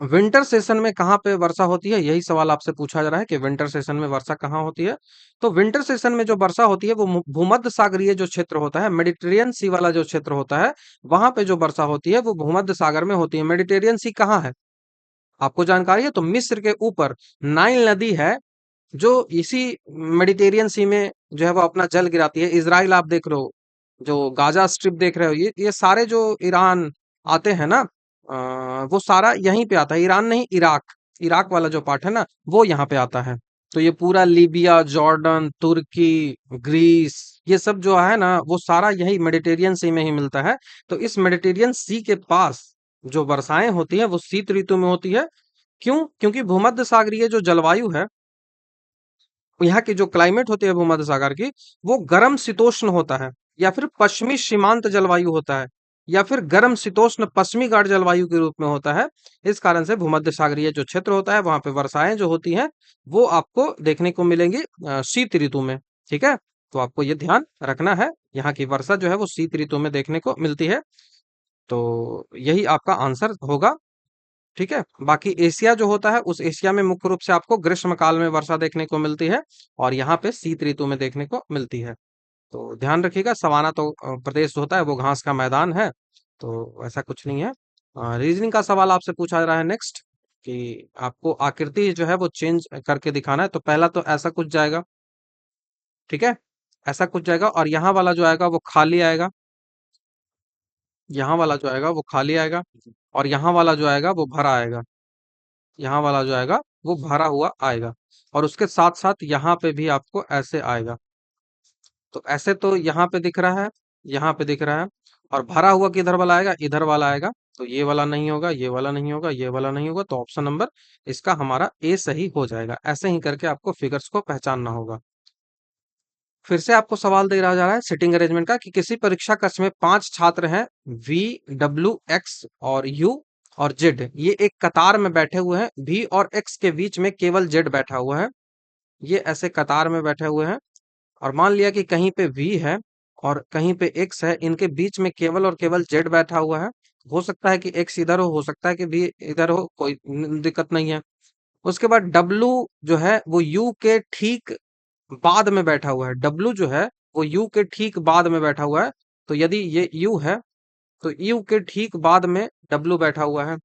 विंटर सेशन में कहाँ पे वर्षा होती है, यही सवाल आपसे पूछा जा रहा है कि विंटर सेशन में वर्षा कहाँ होती है। तो विंटर सेशन में जो वर्षा होती है वो भूमध्य सागरीय जो क्षेत्र होता है, मेडिटेरियन सी वाला जो क्षेत्र होता है, वहां पे जो वर्षा होती है वो भूमध्य सागर में होती है। मेडिटेरियन सी कहाँ है, आपको जानकारी है? तो मिस्र के ऊपर नाइल नदी है, जो इसी मेडिटेरियन सी में जो है वो अपना जल गिराती है। इजराइल आप देख रहे हो, जो गाजा स्ट्रिप देख रहे हो, ये सारे जो ईरान आते हैं ना, वो सारा यहीं पे आता है। ईरान नहीं, इराक, इराक वाला जो पार्ट है ना, वो यहाँ पे आता है। तो ये पूरा लीबिया, जॉर्डन, तुर्की, ग्रीस, ये सब जो है ना वो सारा यही मेडिटेरियन सी में ही मिलता है। तो इस मेडिटेरियन सी के पास जो वर्षाएं होती है वो शीत ऋतु में होती है। क्यों? क्योंकि भूमध्य सागरीय जो जलवायु है, यहाँ की जो क्लाइमेट होती है भूमध्य सागर की, वो गर्म शीतोष्ण होता है, या फिर पश्चिमी सीमांत जलवायु होता है, या फिर गर्म शीतोष्ण पश्चिमी घाट जलवायु के रूप में होता है। इस कारण से भूमध्य सागरीय जो क्षेत्र होता है वहां पे वर्षाएं जो होती हैं वो आपको देखने को मिलेंगी शीत ऋतु में। ठीक है, तो आपको ये ध्यान रखना है, यहाँ की वर्षा जो है वो शीत ऋतु में देखने को मिलती है। तो यही आपका आंसर होगा। ठीक है, बाकी एशिया जो होता है उस एशिया में मुख्य रूप से आपको ग्रीष्म काल में वर्षा देखने को मिलती है, और यहाँ पे शीत ऋतु में देखने को मिलती है। तो ध्यान रखिएगा, सवाना तो प्रदेश जो होता है वो घास का मैदान है, तो ऐसा कुछ नहीं है। रीजनिंग का सवाल आपसे पूछा जा रहा है नेक्स्ट, कि आपको आकृति जो है वो चेंज करके दिखाना है। तो पहला तो ऐसा कुछ जाएगा, ठीक है, ऐसा कुछ जाएगा, और यहाँ वाला जो आएगा वो खाली आएगा, यहाँ वाला जो आएगा वो खाली आएगा, और यहाँ वाला जो आएगा वो भरा आएगा, यहाँ वाला जो आएगा वो भरा हुआ आएगा, और उसके साथ साथ यहाँ पे भी आपको ऐसे आएगा। तो ऐसे तो यहाँ पे दिख रहा है, यहाँ पे दिख रहा है, और भरा हुआ किधर वाला आएगा, इधर वाला आएगा। तो ये वाला नहीं होगा, ये वाला नहीं होगा, ये वाला नहीं होगा, तो ऑप्शन नंबर इसका हमारा ए सही हो जाएगा। ऐसे ही करके आपको फिगर्स को पहचानना होगा। फिर से आपको सवाल दे रहा जा रहा है सिटिंग अरेंजमेंट का, कि किसी परीक्षा कक्ष में 5 छात्र हैं, वी, डब्ल्यू, एक्स और यू और जेड, ये एक कतार में बैठे हुए हैं। वी और एक्स के बीच में केवल जेड बैठा हुआ है। ये ऐसे कतार में बैठे हुए हैं, और मान लिया कि कहीं पे वी है और कहीं पे एक्स है, इनके बीच में केवल और केवल जेड बैठा हुआ है। हो सकता है कि एक्स इधर हो सकता है कि वी इधर हो, कोई दिक्कत नहीं है। उसके बाद डब्लू जो है वो यू के ठीक बाद में बैठा हुआ है। डब्लू जो है वो यू के ठीक बाद में बैठा हुआ है। तो यदि ये यू है तो यू के ठीक बाद में डब्लू बैठा हुआ है।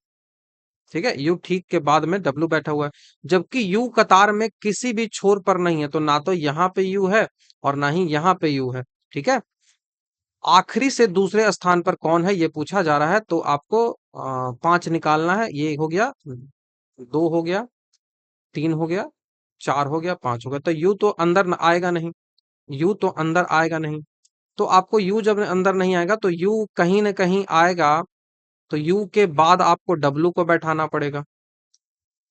ठीक है, यू ठीक के बाद में डब्लू बैठा हुआ है, जबकि यू कतार में किसी भी छोर पर नहीं है। तो ना तो यहाँ पे यू है और ना ही यहाँ पे यू है। ठीक है, आखिरी से दूसरे स्थान पर कौन है ये पूछा जा रहा है। तो आपको 5 निकालना है। ये हो गया, 2 हो गया, 3 हो गया, 4 हो गया, 5 हो गया। तो यू तो अंदर आएगा नहीं, यू तो अंदर आएगा नहीं। तो आपको यू जब अंदर नहीं आएगा तो यू कहीं ना कहीं आएगा। तो यू के बाद आपको डब्लू को बैठाना पड़ेगा।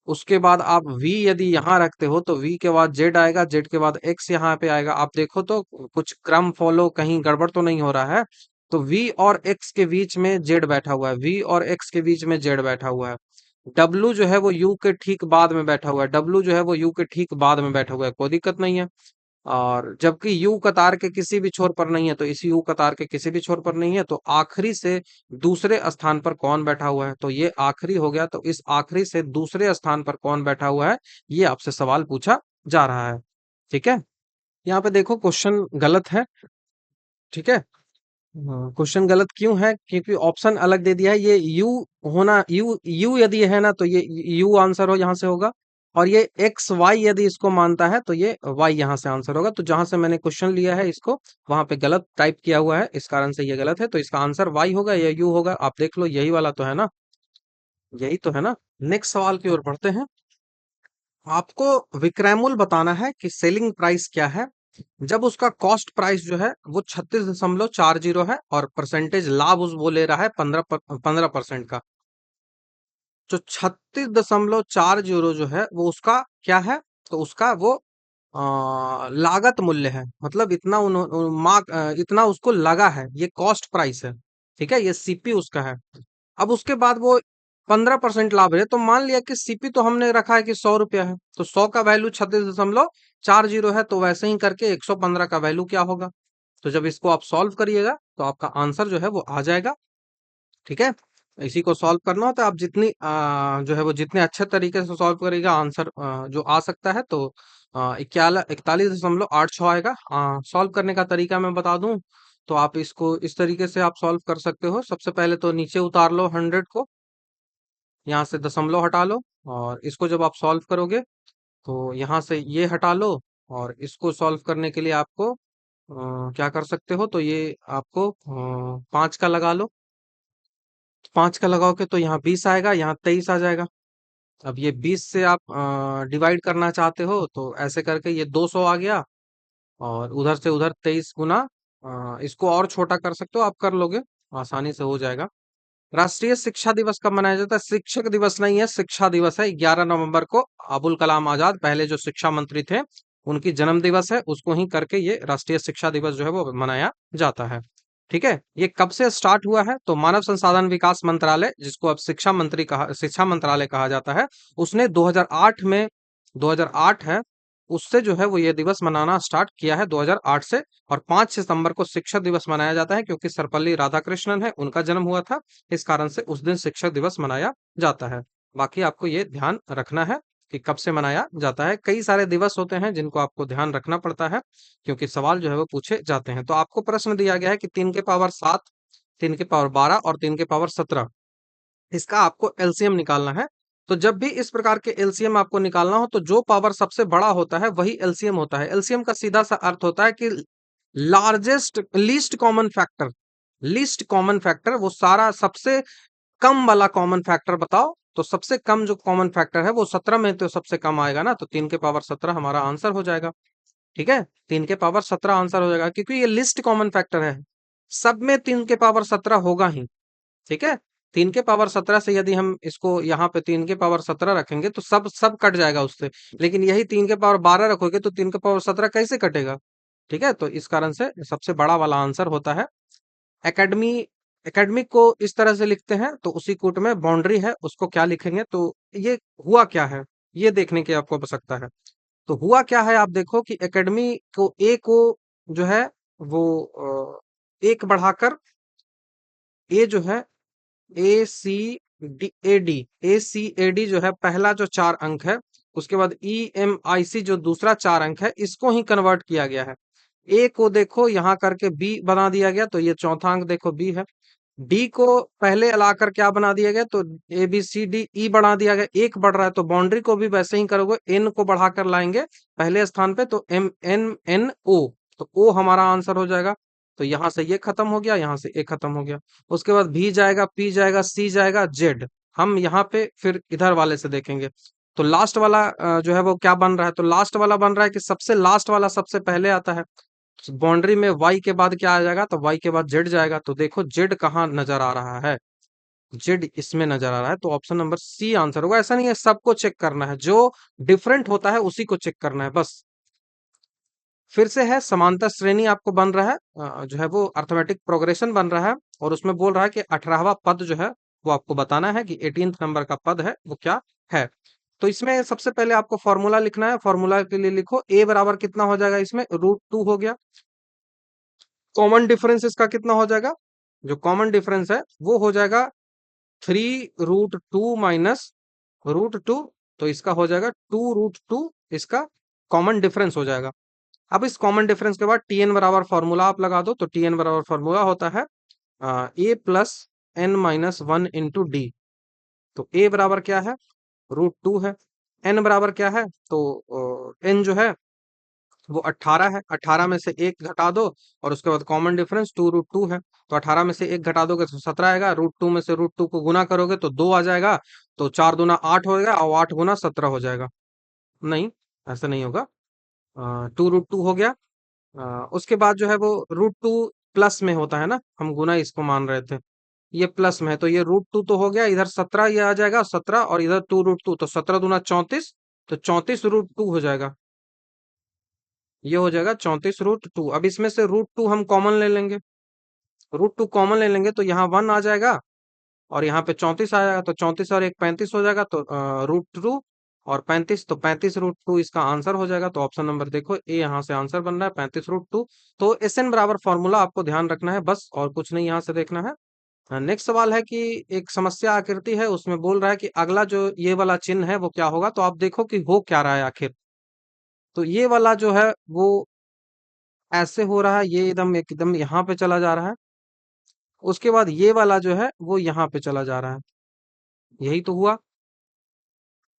उसके बाद आप v यदि यहाँ रखते हो तो v के बाद z आएगा, z के बाद x यहाँ पे आएगा। आप देखो तो कुछ क्रम फॉलो कहीं गड़बड़ तो नहीं हो रहा है। तो v और x के बीच में z बैठा हुआ है, v और x के बीच में z बैठा हुआ है। w जो है वो u के ठीक बाद में बैठा हुआ है, w जो है वो u के ठीक बाद में बैठा हुआ है, कोई दिक्कत नहीं है। और जबकि यू कतार के किसी भी छोर पर नहीं है, तो इस यू कतार के किसी भी छोर पर नहीं है, तो आखिरी से दूसरे स्थान पर कौन बैठा हुआ है, तो ये आखिरी हो गया। तो इस आखिरी से दूसरे स्थान पर कौन बैठा हुआ है, ये आपसे सवाल पूछा जा रहा है। ठीक है, यहाँ पे देखो क्वेश्चन गलत है। ठीक है, क्वेश्चन गलत क्यों है, क्योंकि ऑप्शन अलग दे दिया है। ये यू होना, यू यदि है ना, तो ये यू आंसर हो यहाँ से होगा। और ये एक्स वाई यदि इसको मानता है, तो ये वाई यहाँ से आंसर होगा। तो जहां से मैंने क्वेश्चन लिया है इसको, वहां पे गलत टाइप किया हुआ है, इस कारण से ये गलत है। तो इसका आंसर वाई होगा या यू होगा, आप देख लो, यही वाला तो है ना, यही तो है ना। नेक्स्ट सवाल की ओर बढ़ते हैं। आपको विक्रयमूल्य बताना है कि सेलिंग प्राइस क्या है जब उसका कॉस्ट प्राइस जो है वो 36.40 है और परसेंटेज लाभ उस वो ले रहा है 15% का। जो 36.40 जो है वो उसका क्या है, तो उसका वो लागत मूल्य है, मतलब इतना इतना उसको लगा है, ये कॉस्ट प्राइस है। ठीक है, ये सीपी उसका है। अब उसके बाद वो 15% लाभ है, तो मान लिया कि सीपी तो हमने रखा है कि 100 रुपया है, तो 100 का वैल्यू 36.40 है, तो वैसे ही करके 115 का वैल्यू क्या होगा। तो जब इसको आप सॉल्व करिएगा तो आपका आंसर जो है वो आ जाएगा। ठीक है, इसी को सॉल्व करना होता है। आप जितनी जो है वो जितने अच्छे तरीके से सॉल्व करेगा, आंसर जो आ सकता है, तो 41.86 आएगा। सॉल्व करने का तरीका मैं बता दूं, तो आप इसको इस तरीके से आप सॉल्व कर सकते हो। सबसे पहले तो नीचे उतार लो 100 को, यहाँ से दशमलव हटा लो, और इसको जब आप सॉल्व करोगे तो यहाँ से ये हटा लो। और इसको सॉल्व करने के लिए आपको क्या कर सकते हो, तो ये आपको 5 का लगा लो। 5 का लगाओगे तो यहाँ 20 आएगा, यहाँ 23 आ जाएगा। अब ये 20 से आप डिवाइड करना चाहते हो, तो ऐसे करके ये 200 आ गया, और उधर से उधर 23 गुना, इसको और छोटा कर सकते हो, आप कर लोगे, आसानी से हो जाएगा। राष्ट्रीय शिक्षा दिवस कब मनाया जाता है? शिक्षक दिवस नहीं है, शिक्षा दिवस है। 11 नवंबर को अबुल कलाम आजाद, पहले जो शिक्षा मंत्री थे, उनकी जन्म दिवस है, उसको ही करके ये राष्ट्रीय शिक्षा दिवस जो है वो मनाया जाता है। ठीक है, ये कब से स्टार्ट हुआ है, तो मानव संसाधन विकास मंत्रालय, जिसको अब शिक्षा मंत्रालय कहा जाता है, उसने 2008 में, 2008 है, उससे जो है वो ये दिवस मनाना स्टार्ट किया है 2008 से। और 5 सितंबर को शिक्षक दिवस मनाया जाता है, क्योंकि सर्वपल्ली राधाकृष्णन है, उनका जन्म हुआ था, इस कारण से उस दिन शिक्षक दिवस मनाया जाता है। बाकी आपको ये ध्यान रखना है कि कब से मनाया जाता है। कई सारे दिवस होते हैं जिनको आपको ध्यान रखना पड़ता है, क्योंकि सवाल जो है वो पूछे जाते हैं। तो आपको प्रश्न दिया गया है कि 3 के पावर 7, 3 के पावर 12 और 3 के पावर 17, इसका आपको एलसीएम निकालना है। तो जब भी इस प्रकार के एलसीएम आपको निकालना हो, तो जो पावर सबसे बड़ा होता है वही एलसीएम होता है। एलसीएम का सीधा सा अर्थ होता है कि largest least common factor, least common factor, वो सारा सबसे कम वाला कॉमन फैक्टर बताओ। तो सबसे कम जो कॉमन फैक्टर है वो 17 में तो सबसे कम आएगा ना, तो 3 के पावर 17 हमारा आंसर हो जाएगा। ठीक है, 3 के पावर 17 आंसर हो जाएगा, क्योंकि ये लिस्ट कॉमन फैक्टर है, सब में 3 के पावर 17 होगा ही। ठीक है, 3 के पावर 17 से यदि हम इसको यहाँ पे 3 के पावर 17 रखेंगे, तो सब सब कट जाएगा उससे। लेकिन यही 3 के पावर 12 रखोगे, तो 3 के पावर 17 कैसे कटेगा। ठीक है, तो इस कारण से सबसे बड़ा वाला आंसर होता है। एकेडमी, एकेडमिक को इस तरह से लिखते हैं, तो उसी कूट में बाउंड्री है, उसको क्या लिखेंगे, तो ये हुआ क्या है, ये देखने की आपको आवश्यकता है। तो हुआ क्या है, आप देखो कि एकेडमी को ए को जो है वो एक बढ़ाकर ए जो है a c d a d, a c a d जो है पहला जो 4 अंक है, उसके बाद ई एम आई सी जो दूसरा 4 अंक है, इसको ही कन्वर्ट किया गया है। ए को देखो यहाँ करके बी बना दिया गया, तो ये चौथा अंक देखो बी है। डी को पहले अलाकर क्या बना दिया गया, तो A B C D E बढ़ा दिया गया, एक बढ़ रहा है, तो बाउंड्री को भी वैसे ही करोगे, एन को बढ़ाकर लाएंगे पहले स्थान पे, तो एम एन एन ओ, तो ओ हमारा आंसर हो जाएगा। तो यहाँ से ये खत्म हो गया, यहाँ से ए खत्म हो गया। उसके बाद भी जाएगा, पी जाएगा, सी जाएगा, जेड। हम यहाँ पे फिर इधर वाले से देखेंगे, तो लास्ट वाला जो है वो क्या बन रहा है, तो लास्ट वाला बन रहा है कि सबसे लास्ट वाला सबसे पहले आता है। बाउंड्री में y के बाद क्या आ जाएगा, तो y के बाद z जाएगा। तो देखो z कहाँ नजर आ रहा है, z इसमें नजर आ रहा है, तो ऑप्शन नंबर सी आंसर होगा। ऐसा नहीं है सबको चेक करना है, जो डिफरेंट होता है उसी को चेक करना है बस। फिर से है समांतर श्रेणी आपको बन रहा है, जो है वो अर्थमेटिक प्रोग्रेशन बन रहा है, और उसमें बोल रहा है कि 18वां पद जो है वो आपको बताना है कि 18th नंबर का पद है वो क्या है। तो इसमें सबसे पहले आपको फॉर्मूला लिखना है। फॉर्मूला के लिए लिखो a बराबर कितना हो जाएगा, इसमें √2 हो गया। कॉमन डिफरेंस इसका कितना हो जाएगा, जो कॉमन डिफरेंस है वो हो जाएगा 3√2 माइनस √2, तो इसका हो जाएगा 2√2, इसका कॉमन डिफरेंस हो जाएगा। अब इस कॉमन डिफरेंस के बाद टीएन बराबर फॉर्मूला आप लगा दो, तो टीएन बराबर फॉर्मूला होता है a plus n minus one into d. तो ए बराबर क्या है, √2 है। एन बराबर क्या है, तो एन जो है वो 18 है। 18 में से एक घटा दो, और उसके बाद कॉमन डिफरेंस 2√2 है, तो 18 में से एक घटा दोगे तो 17 आएगा। √2 में से √2 को गुना करोगे तो 2 आ जाएगा, तो 4 दूना 8 हो जाएगा, और 8 गुना 17 हो जाएगा। नहीं, ऐसा नहीं होगा। 2√2 हो गया। उसके बाद जो है वो √2 प्लस में होता है ना, हम गुना इसको मान रहे थे, ये प्लस में है, तो ये √2 तो हो गया, इधर 17 ये आ जाएगा 17, और इधर 2√2, तो 17 दूना 34, तो 34√2 हो जाएगा। ये हो जाएगा 34√2। अब इसमें से √2 हम कॉमन ले लेंगे, √2 कॉमन ले लेंगे तो यहाँ 1 आ जाएगा, और यहाँ पे 34 आ जाएगा, तो 34 और एक 35 हो जाएगा, तो √2 और 35, तो 35√2 इसका आंसर हो जाएगा। तो ऑप्शन नंबर देखो ए यहाँ से आंसर बन रहा है 35√2। तो एस एन बराबर फॉर्मूला आपको ध्यान रखना है बस, और कुछ नहीं यहाँ से देखना है। नेक्स्ट सवाल है कि एक समस्या आकृति है, उसमें बोल रहा है कि अगला जो ये वाला चिन्ह है वो क्या होगा, तो आप देखो कि हो क्या रहा है आखिर। तो ये वाला जो है वो ऐसे हो रहा है, ये एकदम एकदम यहाँ पे चला जा रहा है, उसके बाद ये वाला जो है वो यहाँ पे चला जा रहा है। यही तो हुआ,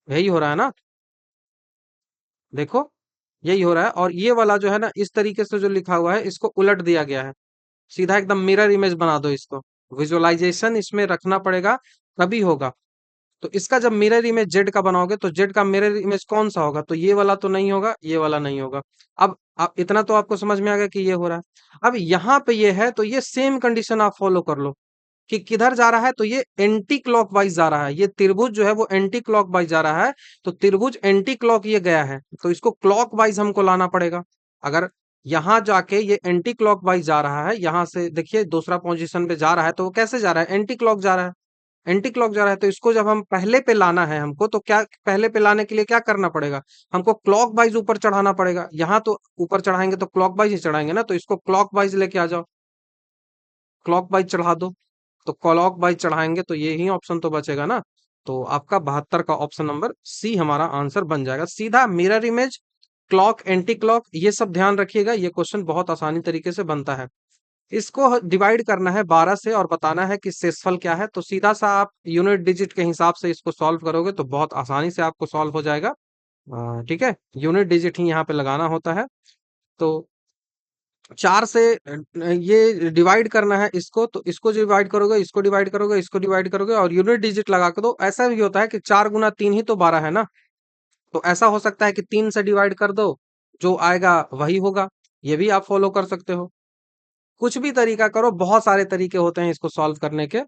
यही हो रहा है ना, देखो यही हो रहा है। और ये वाला जो है ना, इस तरीके से जो लिखा हुआ है इसको उलट दिया गया है, सीधा एकदम मिरर इमेज बना दो इसको। विजुअलाइजेशन इसमें रखना पड़ेगा, तभी होगा। तो इसका जब मिरर इमेज जेड का बनाओगे तो जेड का मिरर इमेज कौन सा होगा, तो ये वाला तो नहीं होगा, ये वाला नहीं होगा। अब आप इतना तो आपको समझ में आ गया कि ये हो रहा है। अब यहाँ पे ये है, तो ये सेम कंडीशन आप फॉलो कर लो कि किधर जा रहा है, तो ये एंटी क्लॉकवाइज जा रहा है। ये त्रिभुज जो है वो एंटी क्लॉकवाइज जा रहा है, तो त्रिभुज एंटी क्लॉक ये गया है, तो इसको क्लॉकवाइज हमको लाना पड़ेगा। अगर यहाँ जाके ये एंटी क्लॉकवाइज जा रहा है, यहाँ से देखिए दूसरा पोजीशन पे जा रहा है, तो वो कैसे जा रहा है, एंटी क्लॉक जा रहा है, एंटी क्लॉक जा रहा है। तो इसको जब हम पहले पे लाना है हमको, तो क्या पहले पे लाने के लिए क्या करना पड़ेगा, हमको क्लॉक वाइज ऊपर चढ़ाना पड़ेगा। यहाँ तो ऊपर चढ़ाएंगे तो क्लॉक वाइज ही चढ़ाएंगे ना, तो इसको क्लॉक वाइज लेके आ जाओ, क्लॉक वाइज चढ़ा दो। तो क्लॉक वाइज चढ़ाएंगे तो ये ही ऑप्शन तो बचेगा ना। तो आपका 72 का ऑप्शन नंबर सी हमारा आंसर बन जाएगा। सीधा mirror image, clock, anti clock, ये सब ध्यान रखिएगा, ये क्वेश्चन बहुत आसानी तरीके से बनता है। इसको डिवाइड करना है 12 से और बताना है कि शेषफल क्या है, तो सीधा सा आप यूनिट डिजिट के हिसाब से इसको सॉल्व करोगे तो बहुत आसानी से आपको सॉल्व हो जाएगा। ठीक है, यूनिट डिजिट ही यहाँ पे लगाना होता है। तो 4 से ये डिवाइड करना है इसको, तो इसको जो डिवाइड करोगे, इसको डिवाइड करोगे, इसको डिवाइड करोगे, और यूनिट डिजिट लगा के दो। ऐसा भी होता है कि 4 गुना 3 ही तो 12 है ना, तो ऐसा हो सकता है कि 3 से डिवाइड कर दो, जो आएगा वही होगा। ये भी आप फॉलो कर सकते हो, कुछ भी तरीका करो, बहुत सारे तरीके होते हैं इसको सॉल्व करने के।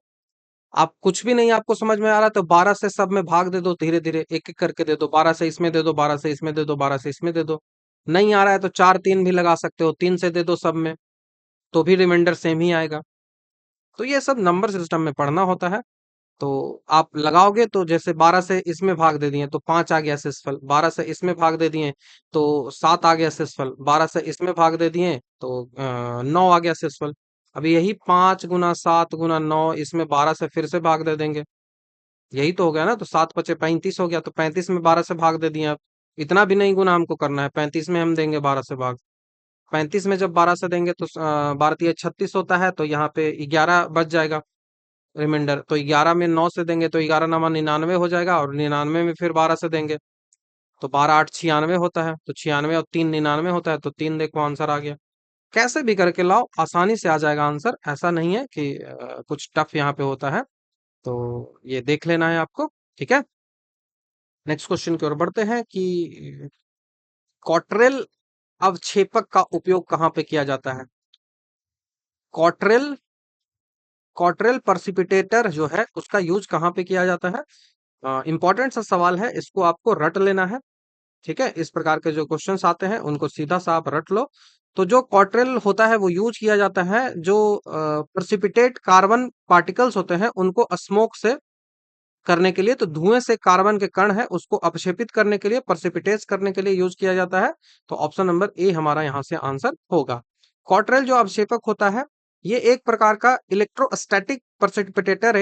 आप कुछ भी नहीं आपको समझ में आ रहा तो 12 से सब में भाग दे दो, धीरे धीरे एक एक करके दे दो, 12 से इसमें दे दो, 12 से इसमें दे दो, 12 से इसमें दे दो। नहीं आ रहा है तो 4 3 भी लगा सकते हो, 3 से दे दो सब में, तो भी रिमाइंडर सेम ही आएगा। तो ये सब नंबर सिस्टम में पढ़ना होता है। तो आप लगाओगे तो जैसे 12 से इसमें भाग दे दिए तो 5 आ गया शेषफल, 12 से इसमें भाग दे दिए तो 7 आ गया शेषफल, 12 से इसमें भाग दे दिए तो 9 आ गया शेषफल। अब यही 5 गुना 7 गुना 9, इसमें 12 से फिर से भाग दे देंगे, यही तो हो गया ना। तो 7 पचे 35 हो गया, तो 35 में 12 से भाग दे दिए। अब इतना भी नहीं गुना हमको करना है, 35 में हम देंगे 12 से भाग। 35 में जब 12 से देंगे तो 12 तिया 36 होता है, तो यहाँ पे 11 बच जाएगा रिमाइंडर। तो 11 में 9 से देंगे तो 11 नमा 99 हो जाएगा, और 99 में फिर 12 से देंगे तो 12 8 96 होता है, तो 96 और 3 99 होता है, तो 3 देखो आंसर आ गया। कैसे भी करके लाओ, आसानी से आ जाएगा आंसर, ऐसा नहीं है कि कुछ टफ यहाँ पे होता है। तो ये देख लेना है आपको, ठीक है। नेक्स्ट क्वेश्चन की ओर बढ़ते हैं कि कॉट्रेल अवक्षेपक का उपयोग कहाँ पे किया जाता है। कॉट्रेल कॉट्रेल पर्सिपिटेटर जो है उसका यूज कहाँ पे किया जाता है। इंपॉर्टेंट सा सवाल है, इसको आपको रट लेना है। ठीक है, इस प्रकार के जो क्वेश्चंस आते हैं उनको सीधा सा आप रट लो। तो जो क्वार्टेल होता है वो यूज किया जाता है जो प्रेसिपिटेट कार्बन पार्टिकल्स होते हैं उनको स्मोक से करने के लिए, तो धुएं से कार्बन के कण है उसको अपक्षेपित करने के लिए, प्रेसिपिटेट करने के लिए यूज किया जाता है। तो ऑप्शन नंबर ए हमारा यहाँ से आंसर होगा। क्वार्टेल जो अवक्षेपक होता है ये एक प्रकार का इलेक्ट्रोस्टैटिक प्रेसिपिटेटर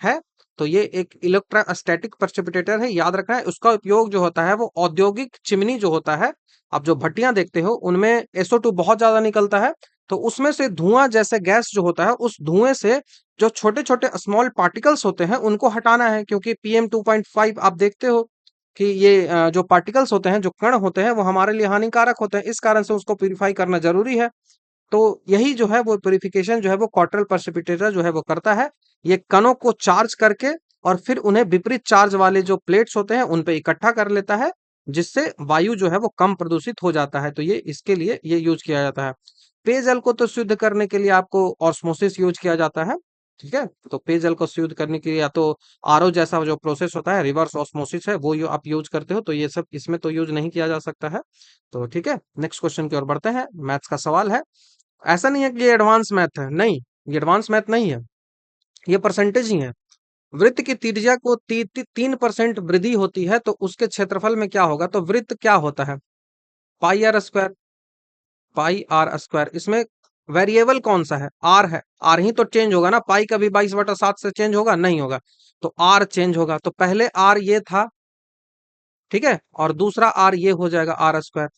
है। तो ये एक इलेक्ट्रोस्टैटिक प्रेसिपिटेटर है, याद रखना है। उसका उपयोग जो होता है वो औद्योगिक चिमनी जो होता है, आप जो भट्टियां देखते हो उनमें SO2 बहुत ज्यादा निकलता है, तो उसमें से धुआं जैसे गैस जो होता है उस धुएं से जो छोटे-छोटे स्मॉल पार्टिकल्स होते हैं उनको हटाना है, क्योंकि PM 2.5 आप देखते हो कि ये जो पार्टिकल्स होते हैं, जो कण होते हैं वो हमारे लिए हानिकारक होते हैं, इस कारण से उसको प्यूरिफाई करना जरूरी है। तो यही जो है वो प्यूरिफिकेशन जो है वो क्वार्टरल प्रेसिपिटेटर जो है वो करता है। ये कणों को चार्ज करके और फिर उन्हें विपरीत चार्ज वाले जो प्लेट्स होते हैं उन पे इकट्ठा कर लेता है, जिससे वायु जो है वो कम प्रदूषित हो जाता है। तो ये इसके लिए ये यूज किया जाता है। पेयजल को तो शुद्ध करने के लिए आपको ऑस्मोसिस यूज किया जाता है। ठीक है, तो पेयजल को शुद्ध करने के लिए या तो आरओ जैसा जो प्रोसेस होता है, रिवर्स ऑस्मोसिस है, वो आप यूज करते हो। तो ये सब इसमें तो यूज नहीं किया जा सकता है। तो ठीक है, नेक्स्ट क्वेश्चन की ओर बढ़ते हैं। मैथ्स का सवाल है। ऐसा नहीं है कि ये एडवांस मैथ है, नहीं, ये एडवांस मैथ नहीं है, ये परसेंटेज ही है। वृत्त की त्रिज्या को 3% वृद्धि होती है तो उसके क्षेत्रफल में क्या होगा? तो वृत्त क्या होता है? Pi r square, pi r square. इसमें वेरिएबल कौन सा है? आर है। आर ही तो चेंज होगा ना, पाई कभी 22/7 से चेंज होगा? नहीं होगा। तो आर चेंज होगा, तो पहले आर ये था, ठीक है, और दूसरा आर ये हो जाएगा आर स्क्वायर।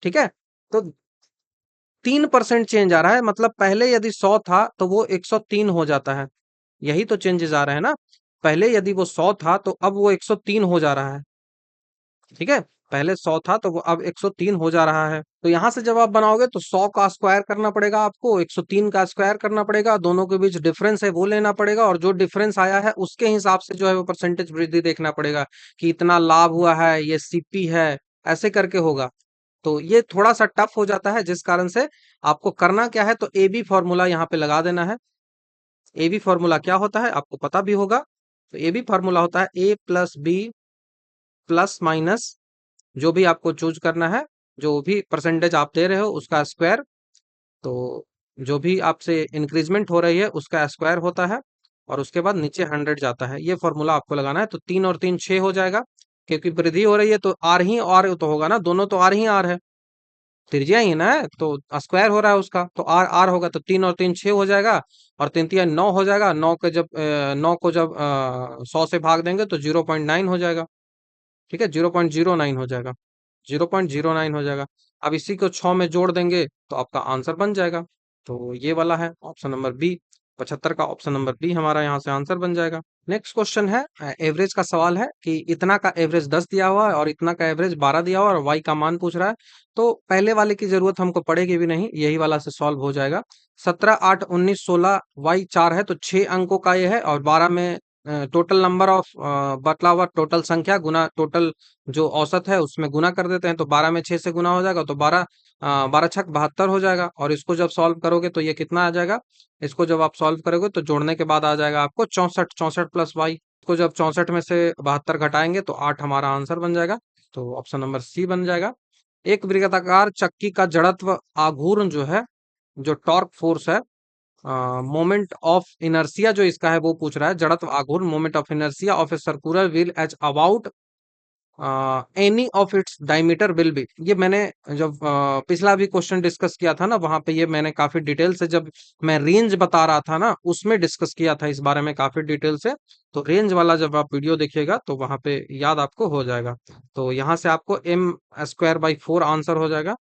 ठीक है, तो 3% चेंज आ रहा है, मतलब पहले यदि 100 था तो वो 103 हो जाता है। यही तो चेंजेस आ रहे हैं ना। पहले यदि वो 100 था तो अब वो 103 हो जा रहा है। ठीक है, पहले 100 था तो वो अब 103 हो जा रहा है। तो यहां से जब आप बनाओगे तो 100 का स्क्वायर करना पड़ेगा आपको, 103 का स्क्वायर करना पड़ेगा, दोनों के बीच डिफरेंस है वो लेना पड़ेगा, और जो डिफरेंस आया है उसके हिसाब से जो है वो परसेंटेज वृद्धि देखना पड़ेगा कि इतना लाभ हुआ है, ये सीपी है, ऐसे करके होगा। तो ये थोड़ा सा टफ हो जाता है, जिस कारण से आपको करना क्या है, तो ए बी फॉर्मूला यहाँ पे लगा देना है। ए बी फॉर्मूला क्या होता है आपको पता भी होगा। तो ए बी फॉर्मूला होता है a plus B plus minus जो भी आपको चूज करना है, जो भी परसेंटेज आप दे रहे हो उसका स्क्वायर। तो जो भी आपसे इंक्रीजमेंट हो रही है उसका स्क्वायर होता है, और उसके बाद नीचे 100 जाता है। ये फॉर्मूला आपको लगाना है। तो 3 और 3 6 हो जाएगा, क्योंकि वृद्धि हो रही है तो आर ही आर तो होगा ना, दोनों तो आर ही आर है, त्रिज्या ही ना है, तो स्क्वायर हो रहा है उसका, तो आर आर होगा। तो 3 और 3 6 हो जाएगा, और 3 3 9 हो जाएगा। 9 के जब 9 को जब 100 से भाग देंगे तो 0.9 हो जाएगा। ठीक है, 0.09 हो जाएगा, 0.09 हो जाएगा। अब इसी को 6 में जोड़ देंगे तो आपका आंसर बन जाएगा। तो ये वाला है ऑप्शन नंबर बी, 75 का ऑप्शन नंबर बी हमारा यहाँ से आंसर बन जाएगा। नेक्स्ट क्वेश्चन है, एवरेज का सवाल है कि इतना का एवरेज 10 दिया हुआ है और इतना का एवरेज 12 दिया हुआ है, और वाई का मान पूछ रहा है। तो पहले वाले की जरूरत हमको पड़ेगी भी नहीं, यही वाला से सॉल्व हो जाएगा। 17 8 19 16 वाई 4 है तो 6 अंकों का ये है, और 12 में टोटल नंबर ऑफ बतला हुआ टोटल संख्या गुना टोटल जो औसत है उसमें गुना कर देते हैं। तो 12 में 6 से गुना हो जाएगा, तो 12 12 छक 72 हो जाएगा। और इसको जब सॉल्व करोगे तो ये कितना आ जाएगा? इसको जब आप सॉल्व करोगे तो जोड़ने के बाद आ जाएगा आपको 64, 64 प्लस वाई। इसको जब 64 में से 72 घटाएंगे तो 8 हमारा आंसर बन जाएगा। तो ऑप्शन नंबर सी बन जाएगा। एक वृत्ताकार चक्की का जड़त्व आघूर्ण जो है, जो टॉर्क फोर्स है, मोमेंट ऑफ इनर्शिया जो इसका है वो पूछ रहा है। जड़त्व आघूर्ण moment of inertia of a circular wheel as about any of its diameter will be. ये मैंने जब पिछला भी क्वेश्चन डिस्कस किया था ना, वहां पे ये मैंने काफी डिटेल से, जब मैं रेंज बता रहा था ना उसमें डिस्कस किया था इस बारे में काफी डिटेल से। तो रेंज वाला जब आप वीडियो देखिएगा तो वहां पे याद आपको हो जाएगा। तो यहाँ से आपको m² by 4 आंसर हो जाएगा।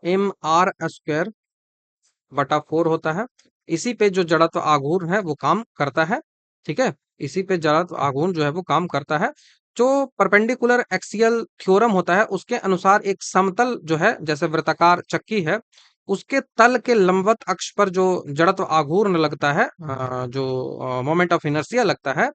mr² बटा 4 होता है। इसी पे जो जड़त्व आघूर्ण है वो काम करता है। ठीक है, इसी पे जड़त्व आघूर्ण जो है वो काम करता है। जो परपेंडिकुलर एक्सियल थ्योरम होता है उसके अनुसार एक समतल जो है, जैसे वृत्ताकार चक्की है, उसके तल के लंबवत अक्ष पर जो जड़त्व आघूर्ण लगता है, जो मोमेंट ऑफ इनर्शिया लगता है,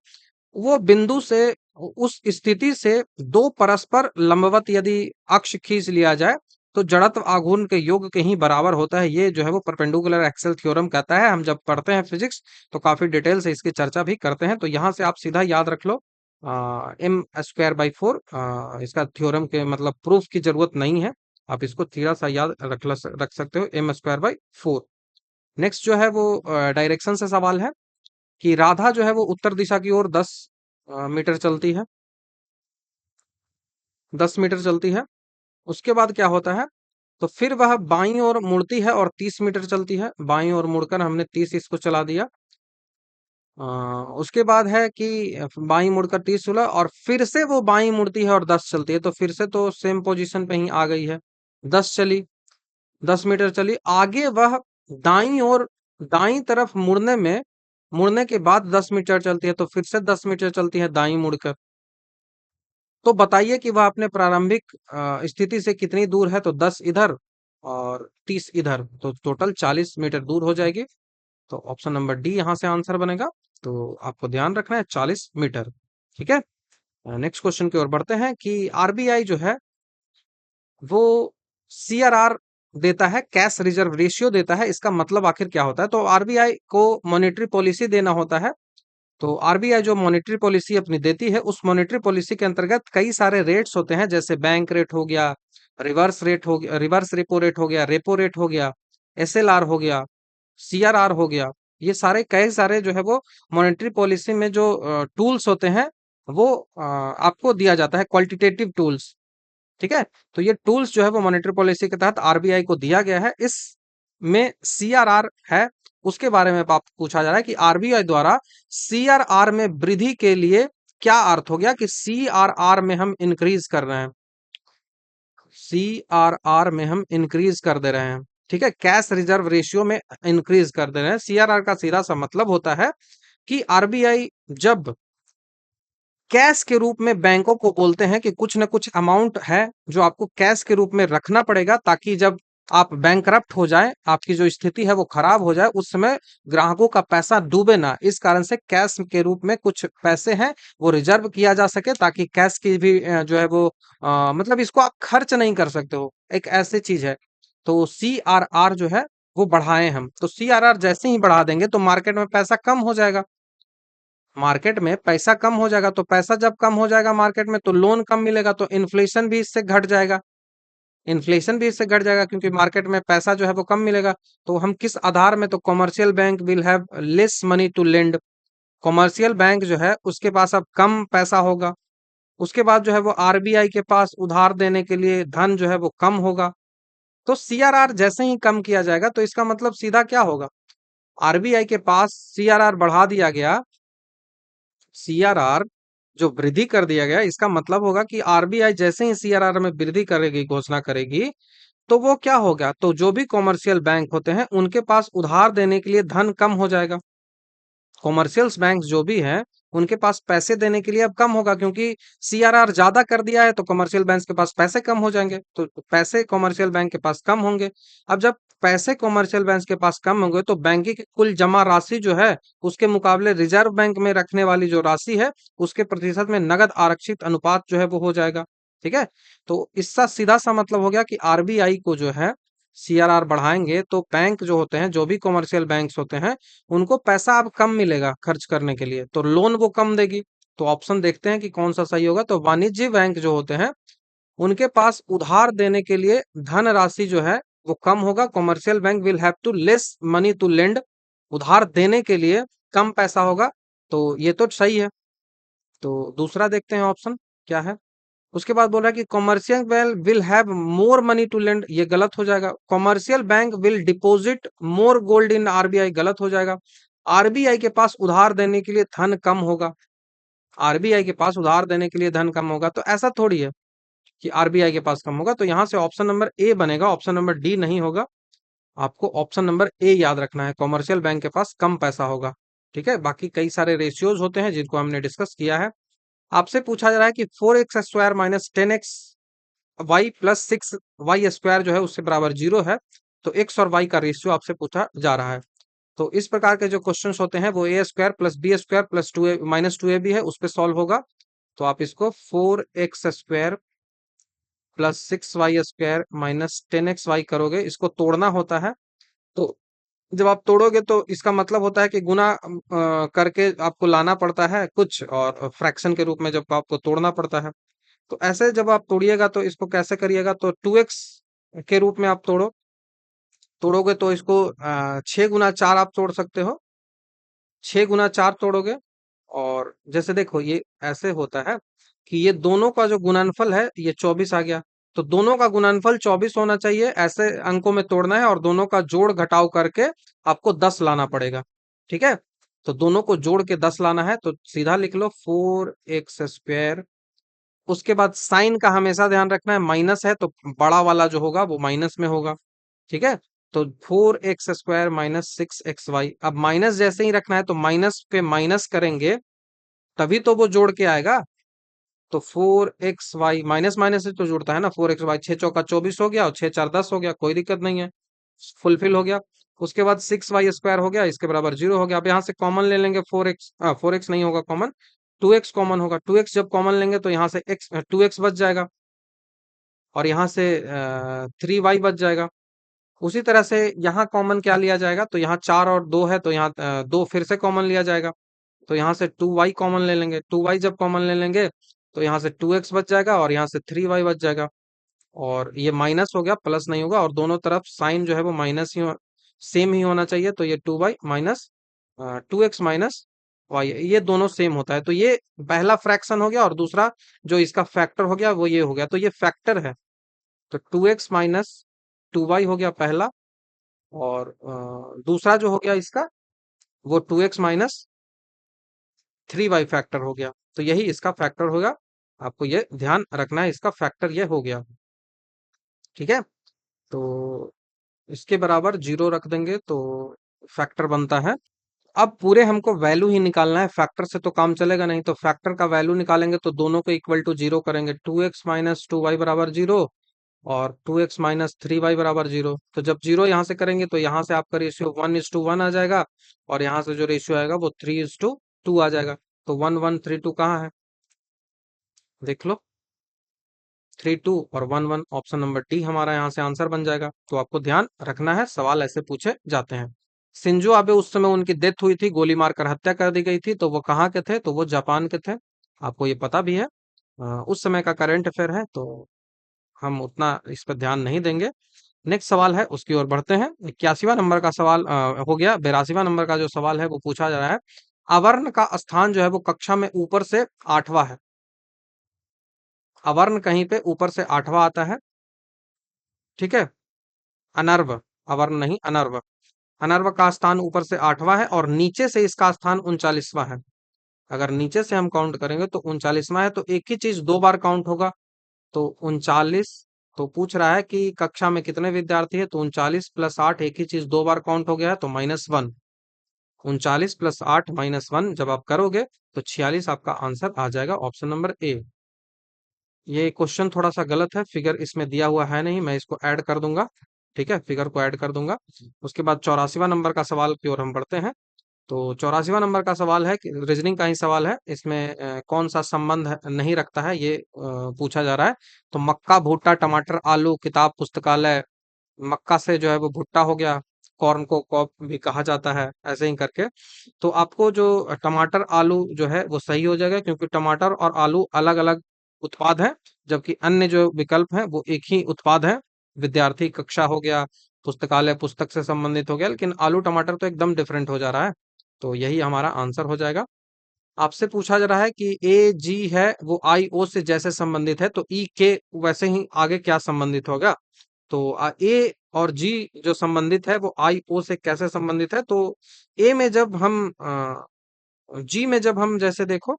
वो बिंदु से उस स्थिति से दो परस्पर लंबवत यदि अक्ष खींच लिया जाए तो जड़त्व आघूर्ण के योग के ही बराबर होता है। ये जो है वो परपेंडिकुलर एक्सल थ्योरम कहता है। हम जब पढ़ते हैं फिजिक्स तो काफी डिटेल से इसकी चर्चा भी करते हैं। तो यहाँ से आप सीधा याद रख लो एम स्क्वायर बाई 4। इसका थ्योरम के मतलब प्रूफ की जरूरत नहीं है, आप इसको थोड़ा सा याद रख सकते हो, एम स्क्वायर बाई 4। नेक्स्ट जो है वो डायरेक्शन से सवाल है कि राधा जो है वो उत्तर दिशा की ओर 10 मीटर चलती है, 10 मीटर चलती है। उसके बाद क्या होता है, तो फिर वह बाईं ओर मुड़ती है और 30 मीटर चलती है, बाईं ओर मुड़कर हमने 30 इसको चला दिया। उसके बाद है कि बाईं मुड़कर 30 चला और फिर से वो बाईं मुड़ती है और 10 चलती है, तो फिर से तो सेम पोजीशन पे ही आ गई है, 10 चली, 10 मीटर चली। आगे वह दाईं ओर, दाईं तरफ मुड़ने के बाद 10 मीटर चलती है, तो फिर से 10 मीटर चलती है दाईं मुड़कर। तो बताइए कि वह अपने प्रारंभिक स्थिति से कितनी दूर है, तो 10 इधर और 30 इधर, तो टोटल 40 मीटर दूर हो जाएगी। तो ऑप्शन नंबर डी यहाँ से आंसर बनेगा। तो आपको ध्यान रखना है 40 मीटर। ठीक है, नेक्स्ट क्वेश्चन की ओर बढ़ते हैं कि आरबीआई जो है वो सीआरआर देता है, कैश रिजर्व रेशियो देता है, इसका मतलब आखिर क्या होता है? तो आरबीआई को मॉनेटरी पॉलिसी देना होता है। तो आरबीआई जो मॉनेटरी पॉलिसी अपनी देती है, उस मॉनेटरी पॉलिसी के अंतर्गत कई सारे रेट्स होते हैं, जैसे बैंक रेट हो गया, रिवर्स रेट हो गया, रिवर्स रेपो रेट हो गया, रेपो रेट हो गया, एसएलआर हो गया, सीआरआर हो गया। ये सारे कई सारे जो है वो मॉनेटरी पॉलिसी में जो टूल्स होते हैं वो आपको दिया जाता है, क्वालिटेटिव टूल्स। ठीक है, तो ये टूल्स जो है वो मॉनेटरी पॉलिसी के तहत आरबीआई को दिया गया है। इस में सीआरआर है, उसके बारे में आप पूछा जा रहा है कि आरबीआई द्वारा सीआरआर में वृद्धि के लिए क्या अर्थ हो गया, कि सीआरआर में हम इंक्रीज कर रहे हैं, सीआरआर में हम इंक्रीज कर दे रहे हैं। ठीक है, कैश रिजर्व रेशियो में इंक्रीज कर दे रहे हैं। सीआरआर का सीधा सा मतलब होता है कि आरबीआई जब कैश के रूप में बैंकों को बोलते हैं कि कुछ ना कुछ अमाउंट है जो आपको कैश के रूप में रखना पड़ेगा, ताकि जब आप बैंकरप्ट हो जाए, आपकी जो स्थिति है वो खराब हो जाए, उस समय ग्राहकों का पैसा डूबे ना, इस कारण से कैश के रूप में कुछ पैसे हैं वो रिजर्व किया जा सके, ताकि कैश की भी जो है वो मतलब इसको आप खर्च नहीं कर सकते हो, एक ऐसी चीज है। तो सीआरआर जो है वो बढ़ाएं हम, तो सीआरआर जैसे ही बढ़ा देंगे तो मार्केट में पैसा कम हो जाएगा, मार्केट में पैसा कम हो जाएगा, तो पैसा जब कम हो जाएगा मार्केट में तो लोन कम मिलेगा, तो इन्फ्लेशन भी इससे घट जाएगा, इन्फ्लेशन भी इससे घट जाएगा, क्योंकि मार्केट में पैसा जो है वो कम मिलेगा। तो हम किस आधार में, तो commercial bank will have less money to lend, commercial bank जो है उसके पास अब कम पैसा होगा। उसके बाद जो है वो आरबीआई के पास उधार देने के लिए धन जो है वो कम होगा। तो सीआरआर जैसे ही कम किया जाएगा, तो इसका मतलब सीधा क्या होगा, आरबीआई के पास सीआरआर बढ़ा दिया गया, सीआरआर जो वृद्धि कर दिया गया, इसका मतलब होगा कि आरबीआई जैसे ही सीआरआर में वृद्धि करेगी, घोषणा करेगी, तो वो क्या होगा, तो जो भी कॉमर्शियल बैंक होते हैं उनके पास उधार देने के लिए धन कम हो जाएगा। कॉमर्शियल्स बैंक जो भी हैं उनके पास पैसे देने के लिए अब कम होगा, क्योंकि सीआरआर ज्यादा कर दिया है, तो कमर्शियल बैंक के पास पैसे कम हो जाएंगे, तो पैसे कमर्शियल बैंक के पास कम होंगे। अब जब पैसे कमर्शियल बैंक के पास कम होंगे, तो बैंक की कुल जमा राशि जो है उसके मुकाबले रिजर्व बैंक में रखने वाली जो राशि है उसके प्रतिशत में नगद आरक्षित अनुपात जो है वो हो जाएगा। ठीक है, तो इसका सीधा सा मतलब हो गया कि आरबीआई को जो है सीआरआर बढ़ाएंगे, तो बैंक जो होते हैं, जो भी कमर्शियल बैंक्स होते हैं, उनको पैसा अब कम मिलेगा खर्च करने के लिए, तो लोन वो कम देगी। तो ऑप्शन देखते हैं कि कौन सा सही होगा, तो वाणिज्य बैंक जो होते हैं उनके पास उधार देने के लिए धन राशि जो है वो कम होगा, commercial bank will have to less money to lend, उधार देने के लिए कम पैसा होगा। तो ये तो सही है। तो दूसरा देखते हैं ऑप्शन क्या है। उसके बाद बोल रहा है कि commercial bank will have more money to lend, ये गलत हो जाएगा। Commercial bank will deposit more gold in RBI, गलत हो जाएगा। आरबीआई के पास उधार देने के लिए धन कम होगा, आरबीआई के पास उधार देने के लिए धन कम होगा, तो ऐसा थोड़ी है कि आरबीआई के पास कम होगा। तो यहाँ से ऑप्शन नंबर ए बनेगा, ऑप्शन नंबर डी नहीं होगा। आपको ऑप्शन नंबर ए याद रखना है, कॉमर्शियल बैंक के पास कम पैसा होगा। ठीक है, बाकी कई सारे रेशियोज होते हैं जिनको हमने डिस्कस किया है। आपसे पूछा जा रहा है कि 4x² minus 10x Y plus 6y² जो है उससे बराबर 0 है, तो x और y का रेशियो आपसे पूछा जा रहा है। तो इस प्रकार के जो क्वेश्चंस होते हैं वो a² plus b² plus 2a minus 2ab है, उस पर सॉल्व होगा। तो आप इसको 4x² plus 6y² minus 10xy करोगे, इसको तोड़ना होता है। तो जब आप तोड़ोगे तो इसका मतलब होता है कि गुना करके आपको लाना पड़ता है कुछ, और फ्रैक्शन के रूप में जब आपको तोड़ना पड़ता है। तो ऐसे जब आप तोड़िएगा तो इसको कैसे करिएगा, तो 2x के रूप में आप तोड़ोगे तो इसको 6 गुना 4 आप तोड़ सकते हो। 6 गुना 4 तोड़ोगे, और जैसे देखो ये ऐसे होता है कि ये दोनों का जो गुणनफल है ये 24 आ गया। तो दोनों का गुणनफल 24 होना चाहिए, ऐसे अंकों में तोड़ना है, और दोनों का जोड़ घटाव करके आपको 10 लाना पड़ेगा। ठीक है, तो दोनों को जोड़ के 10 लाना है, तो सीधा लिख लो 4x²। उसके बाद साइन का हमेशा ध्यान रखना है, माइनस है तो बड़ा वाला जो होगा वो माइनस में होगा। ठीक है, तो 4x² माइनस 6xy, अब माइनस जैसे ही रखना है तो माइनस पे माइनस करेंगे तभी तो वो जोड़ के आएगा। तो 4xy माइनस माइनस से तो जुड़ता है ना, 4xy, 6 चौका 24 हो गया और 6 4 10 हो गया, कोई दिक्कत नहीं है, फुलफिल हो गया। उसके बाद 6y² हो गया, इसके बराबर 0 हो गया। अब यहाँ से कॉमन ले लेंगे 4x, 4x नहीं होगा कॉमन, 2x कॉमन होगा। 2x जब कॉमन लेंगे तो यहाँ से 2x बच जाएगा, और यहाँ से 3y बच जाएगा। उसी तरह से यहाँ कॉमन क्या लिया जाएगा, तो यहाँ 4 और 2 है, तो यहाँ 2 फिर से कॉमन लिया जाएगा। तो यहाँ से 2y कॉमन ले लेंगे, 2y जब कॉमन ले लेंगे तो यहाँ से 2x बच जाएगा, और यहाँ से 3y बच जाएगा। और ये माइनस हो गया, प्लस नहीं होगा, और दोनों तरफ साइन जो है वो माइनस ही सेम ही होना चाहिए। तो ये 2y minus 2x minus Y, ये दोनों सेम होता है। तो ये पहला फ्रैक्शन हो गया, और दूसरा जो इसका फैक्टर हो गया वो ये हो गया, तो ये फैक्टर है। तो 2x माइनस 2y हो गया पहला, और दूसरा जो हो गया इसका वो 2x माइनस 3y फैक्टर हो गया। तो यही इसका फैक्टर होगा, आपको ये ध्यान रखना है, इसका फैक्टर ये हो गया। ठीक है, तो इसके बराबर 0 रख देंगे तो फैक्टर बनता है। अब पूरे हमको वैल्यू ही निकालना है, फैक्टर से तो काम चलेगा नहीं। तो फैक्टर का वैल्यू निकालेंगे तो दोनों को इक्वल टू 0 करेंगे, 2x माइनस 2y बराबर 0, और 2x माइनस 3y बराबर 0। तो जब 0 यहाँ से करेंगे तो यहाँ से आपका रेशियो 1:1 आ जाएगा, और यहाँ से जो रेशियो आएगा वो 3:2 आ जाएगा। तो 1:1 3:2 कहाँ है, देख लो, 3:2 और 1:1, ऑप्शन नंबर डी हमारा यहाँ से आंसर बन जाएगा। तो आपको ध्यान रखना है, सवाल ऐसे पूछे जाते हैं। शिंजो आबे, उस समय उनकी डेथ हुई थी, गोली मारकर हत्या कर दी गई थी, तो वो कहाँ के थे, तो वो जापान के थे। आपको ये पता भी है, उस समय का करंट अफेयर है, तो हम उतना इस पर ध्यान नहीं देंगे। नेक्स्ट सवाल है उसकी ओर बढ़ते हैं। 81वां नंबर का सवाल हो गया। 82वां नंबर का जो सवाल है वो पूछा जा रहा है, अवर्ण का स्थान जो है वो कक्षा में ऊपर से 8वां है। अवर्ण कहीं पे ऊपर से 8वां आता है, ठीक है, अनर्व, अवर्ण नहीं अनर्व। अनर्व का स्थान ऊपर से 8वां है, और नीचे से इसका स्थान 39वां है। अगर नीचे से हम काउंट करेंगे तो 39वां है, तो एक ही चीज दो बार काउंट होगा। तो 39, तो पूछ रहा है कि कक्षा में कितने विद्यार्थी है, तो 39 + 8, एक ही चीज दो बार काउंट हो गया है, तो -1। 39 + 8 - 1 जब आप करोगे तो 46 आपका आंसर आ जाएगा, ऑप्शन नंबर ए। ये क्वेश्चन थोड़ा सा गलत है, फिगर इसमें दिया हुआ है नहीं, मैं इसको ऐड कर दूंगा। ठीक है, फिगर को ऐड कर दूंगा। उसके बाद 84वां नंबर का सवाल की ओर हम बढ़ते हैं। तो 84वां नंबर का सवाल है कि रीजनिंग का ही सवाल है, इसमें कौन सा संबंध नहीं रखता है ये पूछा जा रहा है। तो मक्का, भुट्टा, टमाटर, आलू, किताब, पुस्तकालय। मक्का से जो है वो भुट्टा हो गया, कॉर्न को कॉप भी कहा जाता है, ऐसे ही करके। तो आपको जो टमाटर आलू जो है वो सही हो जाएगा, क्योंकि टमाटर और आलू अलग अलग उत्पाद है, जबकि अन्य जो विकल्प है वो एक ही उत्पाद है। विद्यार्थी कक्षा हो गया, पुस्तकालय पुस्तक से संबंधित हो गया, लेकिन आलू टमाटर तो एकदम डिफरेंट हो जा रहा है। तो यही हमारा आंसर हो जाएगा। आपसे पूछा जा रहा है कि ए जी है वो आई ओ से जैसे संबंधित है, तो ई के वैसे ही आगे क्या संबंधित होगा। तो ए और जी जो संबंधित है वो आई ओ से कैसे संबंधित है, तो ए में जब हम जी में जब हम जैसे देखो,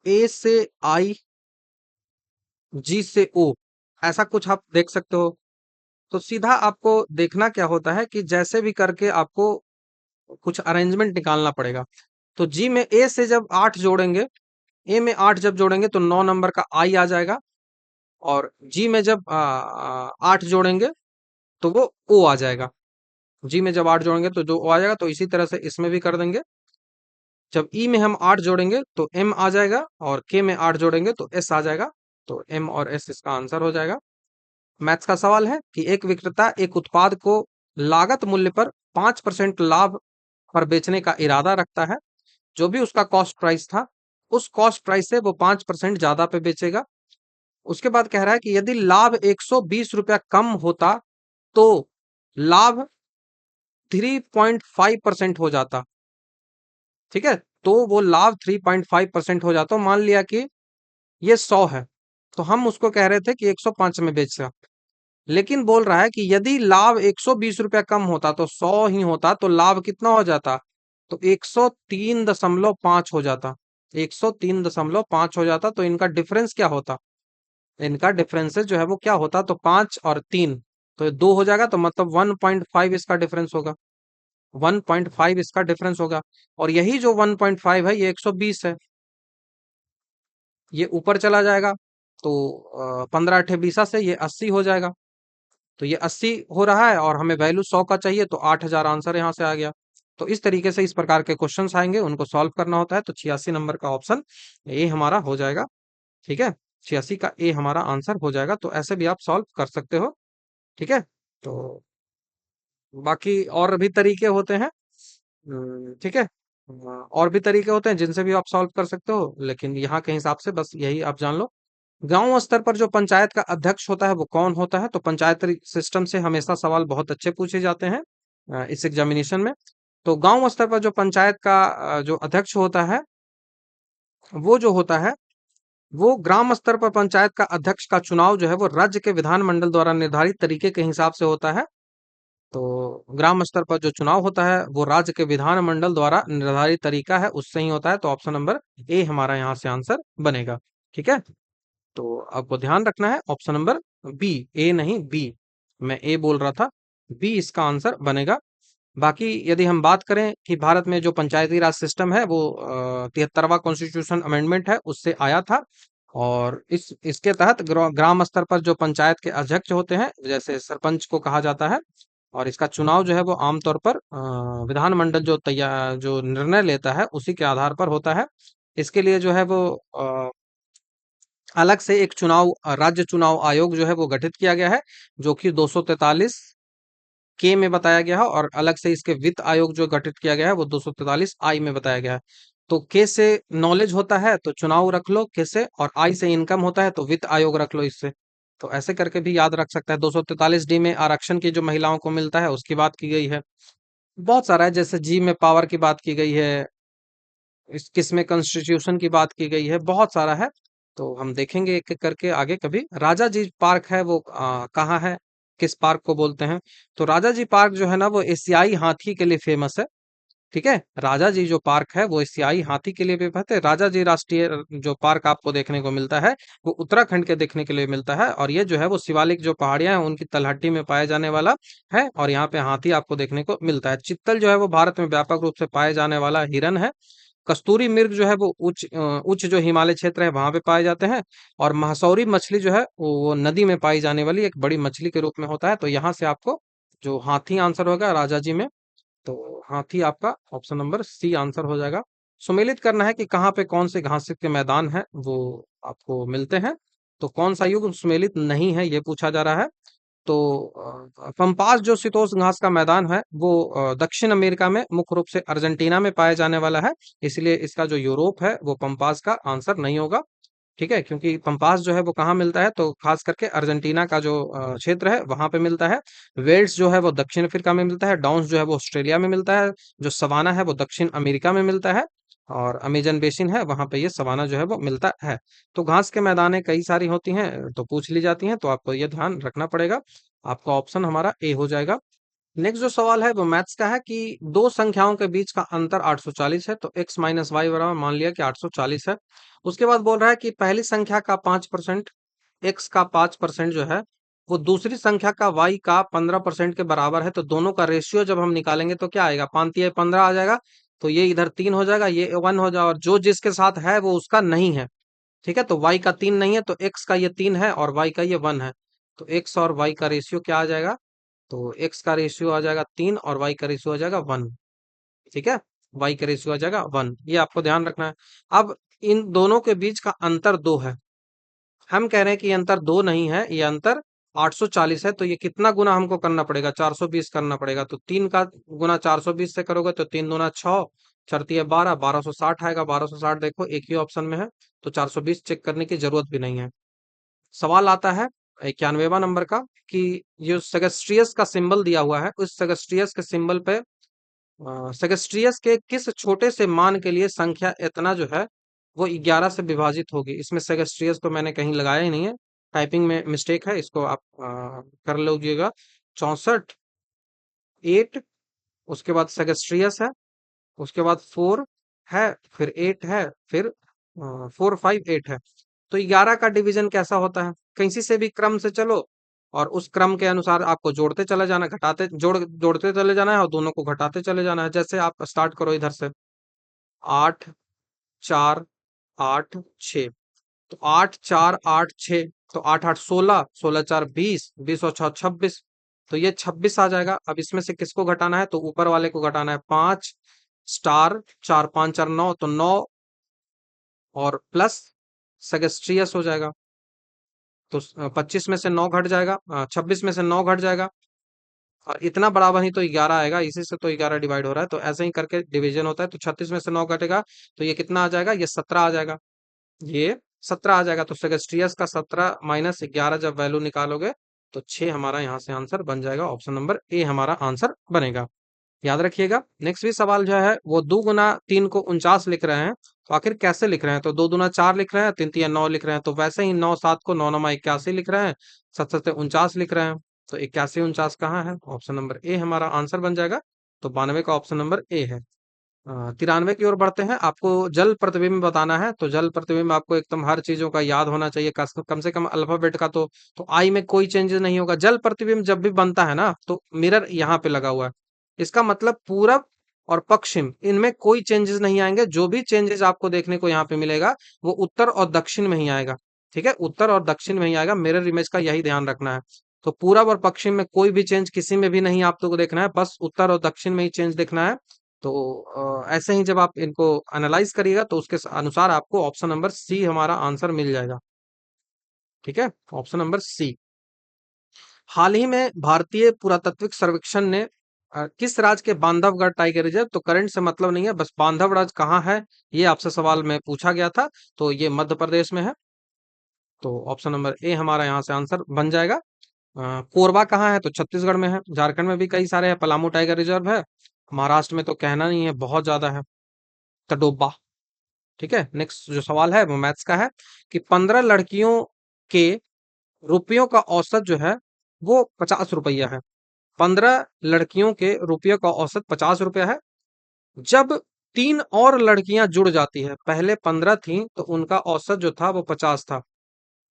ए से आई, जी से ओ, ऐसा कुछ आप देख सकते हो। तो सीधा आपको देखना क्या होता है कि जैसे भी करके आपको कुछ अरेंजमेंट निकालना पड़ेगा। तो जी में ए से जब 8 जोड़ेंगे, ए में 8 जब जोड़ेंगे तो 9 नंबर का आई आ जाएगा, और जी में जब 8 जोड़ेंगे तो वो ओ आ जाएगा। जी में जब 8 जोड़ेंगे तो जो ओ आ जाएगा, तो इसी तरह से इसमें भी कर देंगे। जब ई में हम 8 जोड़ेंगे तो एम आ जाएगा, और के में 8 जोड़ेंगे तो एस आ जाएगा। तो एम और एस इसका आंसर हो जाएगा। मैथ्स का सवाल है कि एक विक्रेता एक उत्पाद को लागत मूल्य पर 5% लाभ पर बेचने का इरादा रखता है। जो भी उसका कॉस्ट प्राइस था, उस कॉस्ट प्राइस से वो 5% ज्यादा पे बेचेगा। उसके बाद कह रहा है कि यदि लाभ 120 रुपया कम होता तो लाभ 3.5% हो जाता। ठीक है, तो वो लाभ 3.5% हो जाता। मान लिया कि ये 100 है, तो हम उसको कह रहे थे कि 105 में बेचेगा। लेकिन बोल रहा है कि यदि लाभ 120 रुपया कम होता तो 100 ही होता, तो लाभ कितना हो जाता? तो 103.5 हो जाता। 103.5 हो जाता, तो इनका डिफरेंस क्या होता? इनका डिफरेंसेस जो है वो क्या होता? तो 5 और 3, तो ये 2 हो जाएगा, तो मतलब 1.5 इसका डिफरेंस होगा। 1.5 इसका डिफरेंस होगा। और यही जो 1.5 है, ये 120 है, ये ऊपर चला जाएगा। तो 15 × 8 = 20 से ये 80 हो जाएगा। तो ये 80 हो रहा है और हमें वैल्यू 100 का चाहिए, तो 8000 आंसर यहाँ से आ गया। तो इस तरीके से इस प्रकार के क्वेश्चंस आएंगे, उनको सॉल्व करना होता है। तो 86 नंबर का ऑप्शन ए हमारा हो जाएगा। ठीक है, 86 का ए हमारा आंसर हो जाएगा। तो ऐसे भी आप सॉल्व कर सकते हो। ठीक है, तो बाकी और भी तरीके होते हैं। ठीक है, और भी तरीके होते हैं जिनसे भी आप सॉल्व कर सकते हो, लेकिन यहाँ के हिसाब से बस यही आप जान लो। गांव स्तर पर जो पंचायत का अध्यक्ष होता है वो कौन होता है? तो पंचायत सिस्टम से हमेशा सवाल बहुत अच्छे पूछे जाते हैं इस एग्जामिनेशन में। तो गांव स्तर पर जो पंचायत का जो अध्यक्ष होता है, वो जो होता है, वो ग्राम स्तर पर पंचायत का अध्यक्ष का चुनाव जो है वो राज्य के विधानमंडल द्वारा निर्धारित तरीके के हिसाब से होता है। तो ग्राम स्तर पर जो चुनाव होता है वो राज्य के विधानमंडल द्वारा निर्धारित तरीका है, उससे ही होता है। तो ऑप्शन नंबर ए हमारा यहाँ से आंसर बनेगा। ठीक है, तो आपको ध्यान रखना है ऑप्शन नंबर बी, ए नहीं बी, मैं ए बोल रहा था, बी इसका आंसर बनेगा। बाकी यदि हम बात करें कि भारत में जो पंचायती राज सिस्टम है वो 73वां कॉन्स्टिट्यूशन अमेंडमेंट है, उससे आया था। और इस इसके तहत ग्राम स्तर पर जो पंचायत के अध्यक्ष होते हैं, जैसे सरपंच को कहा जाता है, और इसका चुनाव जो है वो आमतौर पर विधानमंडल जो तैयार जो निर्णय लेता है उसी के आधार पर होता है। इसके लिए जो है वो अलग से एक राज्य चुनाव आयोग जो है वो गठित किया गया है, जो कि 243 के में बताया गया है। और अलग से इसके वित्त आयोग जो गठित किया गया है वो 243 आई में बताया गया है। तो के से नॉलेज होता है तो चुनाव रख लो के से, और आई से इनकम होता है तो वित्त आयोग रख लो इससे। तो ऐसे करके भी याद रख सकता है। 243 डी में आरक्षण की जो महिलाओं को मिलता है उसकी बात की गई है। बहुत सारा है, जैसे जी में पावर की बात की गई है, इस किसमें कॉन्स्टिट्यूशन की बात की गई है, बहुत सारा है। तो हम देखेंगे एक एक करके आगे कभी। राजा जी पार्क है वो कहाँ है, किस पार्क को बोलते हैं? तो राजा जी पार्क जो है ना वो एशियाई हाथी के लिए फेमस है। ठीक है, राजा जी जो पार्क है वो एशियाई हाथी के लिए भी फेमस है। राजा जी राष्ट्रीय जो पार्क आपको देखने को मिलता है वो उत्तराखंड के देखने के लिए मिलता है, और ये जो है वो शिवालिक जो पहाड़ियां हैं उनकी तलहटी में पाया जाने वाला है, और यहाँ पे हाथी आपको देखने को मिलता है। चित्तल जो है वो भारत में व्यापक रूप से पाए जाने वाला हिरन है। कस्तूरी मृग जो है वो उच्च जो हिमालय क्षेत्र है वहां पे पाए जाते हैं। और महसौरी मछली जो है वो नदी में पाई जाने वाली एक बड़ी मछली के रूप में होता है। तो यहाँ से आपको जो हाथी आंसर होगा राजा जी में, तो हाथी आपका ऑप्शन नंबर सी आंसर हो जाएगा। सुमेलित करना है कि कहाँ पे कौन से घास के मैदान है वो आपको मिलते हैं। तो कौन सा युग सुमेलित नहीं है ये पूछा जा रहा है। तो पंपास जो शीतोष्ण घास का मैदान है वो दक्षिण अमेरिका में मुख्य रूप से अर्जेंटीना में पाया जाने वाला है। इसलिए इसका जो यूरोप है वो पंपास का आंसर नहीं होगा। ठीक है, क्योंकि पंपास जो है वो कहाँ मिलता है, तो खास करके अर्जेंटीना का जो क्षेत्र है वहां पे मिलता है। वेल्स जो है वो दक्षिण अफ्रीका में मिलता है। डाउन्स जो है वो ऑस्ट्रेलिया में मिलता है। जो सवाना है वो दक्षिण अमेरिका में मिलता है। और अमेजन बेसिन है वहां पे ये सवाना जो है वो मिलता है। तो घास के मैदानें कई सारी होती हैं तो पूछ ली जाती हैं, तो आपको ये ध्यान रखना पड़ेगा। आपका ऑप्शन हमारा ए हो जाएगा। नेक्स्ट जो सवाल है वो मैथ्स का है कि दो संख्याओं के बीच का अंतर 840 है। तो x माइनस वाई बराबर मान लिया कि 840 है। उसके बाद बोल रहा है कि पहली संख्या का 5%, x का 5% जो है वो दूसरी संख्या का y का 15% के बराबर है। तो दोनों का रेशियो जब हम निकालेंगे तो क्या आएगा? 5×3 = 15 आ जाएगा। तो ये इधर 3 हो जाएगा, ये 1 हो जाएगा, और जो जिसके साथ है वो उसका नहीं है। ठीक है, तो y का 3 नहीं है, तो x का ये 3 है और y का ये 1 है। तो x और y का रेशियो क्या आ जाएगा? तो x का रेशियो आ जाएगा 3 और y का रेशियो आ जाएगा 1। ठीक है, y का रेशियो आ जाएगा 1, ये आपको ध्यान रखना है। अब इन दोनों के बीच का अंतर 2 है। हम कह रहे हैं कि ये अंतर 2 नहीं है, ये अंतर 840 है, तो ये कितना गुना हमको करना पड़ेगा? 420 करना पड़ेगा। तो 3 का गुना 420 से करोगे तो 3 दूना 6, 4 12, 1260 आएगा। 1260 देखो एक ही ऑप्शन में है, तो 420 चेक करने की जरूरत भी नहीं है। सवाल आता है 91वां नंबर का कि जो सेगस्ट्रियस का सिंबल दिया हुआ है, उस सेगस्ट्रियस के सिंबल पे सेगस्ट्रियस के किस छोटे से मान के लिए संख्या इतना जो है वो 11 से विभाजित होगी। इसमें सेगस्ट्रियस तो मैंने कहीं लगाया ही नहीं है, टाइपिंग में मिस्टेक है, इसको आप कर लीजिएगा। 64 8, उसके बाद सेगस्ट्रियस है, उसके बाद 4 है, फिर 8 है, फिर 4 5 8 है। तो 11 का डिवीजन कैसा होता है? किसी से भी क्रम से चलो और उस क्रम के अनुसार आपको जोड़ते चले जाना, घटाते जोड़ते चले जाना है और दोनों को घटाते चले जाना है। जैसे आप स्टार्ट करो इधर से, 8 4 8 6, तो 8 4 8 6, तो 8 8 16, 16 4 20, 20 और 6 26, तो ये 26 आ जाएगा। अब इसमें से किसको घटाना है? तो ऊपर वाले को घटाना है। 5 स्टार 4 5 4 9, तो 9 और प्लस सेगस्ट्रियस हो जाएगा। तो 25 में से 9 घट जाएगा, 26 में से 9 घट जाएगा, और इतना बराबर ही तो 11 आएगा, इसी से तो 11 डिवाइड हो रहा है। तो ऐसे ही करके डिवीजन होता है। तो 36 में से 9 घटेगा तो ये कितना आ जाएगा? ये 17 आ जाएगा। ये 17 आ जाएगा। तो सेगस्ट्रियस का 17 माइनस 11 जब वैल्यू निकालोगे तो 6 हमारा यहाँ से आंसर बन जाएगा। ऑप्शन नंबर ए हमारा आंसर बनेगा। याद रखिएगा। नेक्स्ट भी सवाल जो है वो 2 गुना 3 को 49 लिख रहे हैं, तो आखिर कैसे लिख रहे हैं? तो 2 दूना 4 लिख रहे हैं, 3 3 9 लिख रहे हैं। तो वैसे ही 9 7 को 9 9 81 लिख रहे हैं, 7 7 49 लिख रहे हैं। तो 81 49 कहाँ है? ऑप्शन नंबर ए हमारा आंसर बन जाएगा। तो 92 का ऑप्शन नंबर ए है। 93 की ओर बढ़ते हैं। आपको जल प्रतिबिंब बताना है। तो जल प्रतिबिंब आपको एकदम हर चीजों का याद होना चाहिए, कम से कम अल्फाबेट का। तो आई में कोई चेंजेस नहीं होगा। जल प्रतिबिंब जब भी बनता है ना, तो मिरर यहाँ पे लगा हुआ है। इसका मतलब पूरब और पश्चिम, इनमें कोई चेंजेस नहीं आएंगे। जो भी चेंजेस आपको देखने को यहाँ पे मिलेगा वो उत्तर और दक्षिण में ही आएगा। ठीक है, उत्तर और दक्षिण में ही आएगा। मिरर इमेज का यही ध्यान रखना है। तो पूरब और पश्चिम में कोई भी चेंज किसी में भी नहीं आपको देखना है, बस उत्तर और दक्षिण में ही चेंज देखना है। तो ऐसे ही जब आप इनको एनालाइज करिएगा तो उसके अनुसार आपको ऑप्शन नंबर सी हमारा आंसर मिल जाएगा। ठीक है, ऑप्शन नंबर सी। हाल ही में भारतीय पुरातात्विक सर्वेक्षण ने किस राज्य के बांधवगढ़ टाइगर रिजर्व, तो करंट से मतलब नहीं है, बस बांधवगढ़ कहाँ है ये आपसे सवाल में पूछा गया था। तो ये मध्य प्रदेश में है। तो ऑप्शन नंबर ए हमारा यहाँ से आंसर बन जाएगा। कोरबा कहाँ है? तो छत्तीसगढ़ में है। झारखंड में भी कई सारे हैं। पलामू टाइगर रिजर्व है। महाराष्ट्र में तो कहना नहीं है, बहुत ज्यादा है। तडोबा। ठीक है, नेक्स्ट जो सवाल है वो मैथ्स का है कि 15 लड़कियों के रुपयों का औसत जो है वो 50 रुपया है। 15 लड़कियों के रुपयों का औसत 50 रुपया है। जब 3 और लड़कियां जुड़ जाती है, पहले 15 थी तो उनका औसत जो था वो 50 था।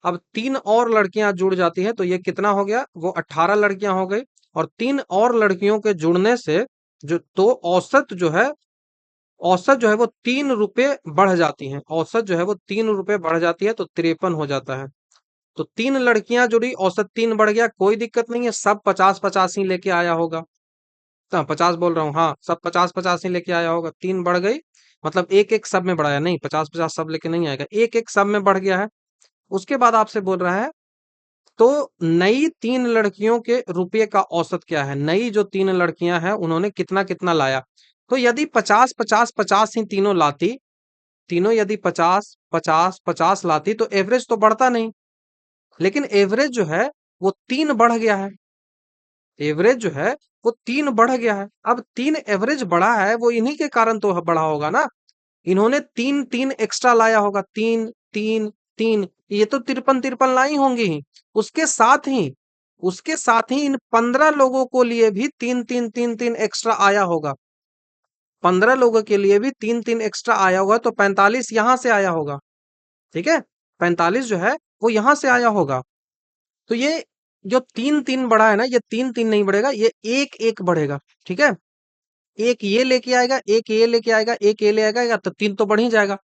अब 3 और लड़कियां जुड़ जाती है तो ये कितना हो गया? वो 18 लड़कियां हो गई। और 3 और लड़कियों के जुड़ने से जो तो औसत जो है वो 3 रुपए बढ़ जाती हैं। औसत जो है वो 3 रुपए बढ़ जाती है, तो 53 हो जाता है। तो 3 लड़कियां जुड़ी, औसत 3 बढ़ गया, कोई दिक्कत नहीं है। सब 50 50 ही लेके आया होगा। हाँ, 50 बोल रहा हूँ, हाँ सब 50 50 ही लेके आया होगा। 3 बढ़ गई, मतलब एक एक सब में बढ़ाया, नहीं 50 50 सब लेके नहीं आएगा, एक एक सब में बढ़ गया है। उसके बाद आपसे बोल रहा है तो नई 3 लड़कियों के रुपये का औसत क्या है? नई जो 3 लड़कियां हैं उन्होंने कितना कितना लाया? तो यदि 50 50 50 ही तीनों लाती, तीनों यदि 50 50 50 लाती तो एवरेज तो बढ़ता नहीं। लेकिन एवरेज जो है वो 3 बढ़ गया है। एवरेज जो है वो 3 बढ़ गया है। अब 3 एवरेज बढ़ा है वो इन्हीं के कारण तो बढ़ा होगा ना। इन्होंने 3 3 एक्स्ट्रा लाया होगा। 3 3 3, ये तो 53 53 लाई होंगी ही। उसके साथ ही उसके साथ ही इन 15 लोगों को लिए भी 3 3 3 3 एक्स्ट्रा आया होगा। 15 लोगों के लिए भी 3 3 एक्स्ट्रा आया होगा, तो 45 यहां से आया होगा। ठीक है, 45 जो है वो यहां से आया होगा। तो ये जो 3 3 बढ़ा है ना, ये 3 3 नहीं बढ़ेगा, ये 1 1 बढ़ेगा। ठीक है, एक ये लेके आएगा, एक ये लेके आएगा, एक ये ले आएगा, तो 3 तो बढ़ ही जाएगा।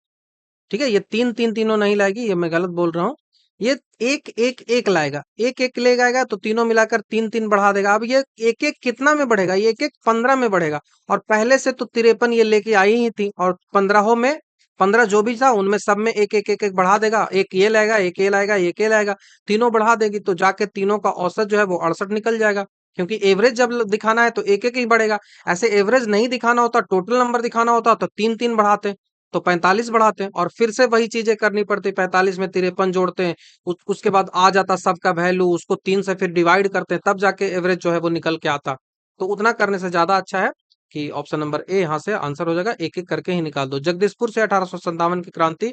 ठीक है, ये 3 3 तीनों नहीं लाएगी, ये मैं गलत बोल रहा हूँ। ये एक एक एक लाएगा, एक एक ले आएगा, तो तीनों मिलाकर 3 3 बढ़ा देगा। अब ये एक एक कितना में बढ़ेगा? ये एक एक 15 में बढ़ेगा। और पहले से तो 53 ये लेके आई ही थी, और 15 में 15 जो भी था उनमें सब में एक एक एक एक बढ़ा देगा, एक ये लाएगा, एक ये लाएगा, एक ये लाएगा, तीनों बढ़ा देगी तो जाके तीनों का औसत जो है वो 68 निकल जाएगा। क्योंकि एवरेज जब दिखाना है तो एक एक ही बढ़ेगा। ऐसे एवरेज नहीं दिखाना होता, टोटल नंबर दिखाना होता तो तीन तीन बढ़ाते, तो 45 बढ़ाते हैं और फिर से वही चीजें करनी पड़ती। 45 में 53 जोड़ते हैं, उसके बाद आ जाता सबका वैल्यू, उसको 3 से फिर डिवाइड करते हैं, तब जाके एवरेज जो है वो निकल के आता। तो उतना करने से ज्यादा अच्छा है कि ऑप्शन नंबर ए यहाँ से आंसर हो जाएगा। एक एक करके ही निकाल दो। जगदीशपुर से 1857 की क्रांति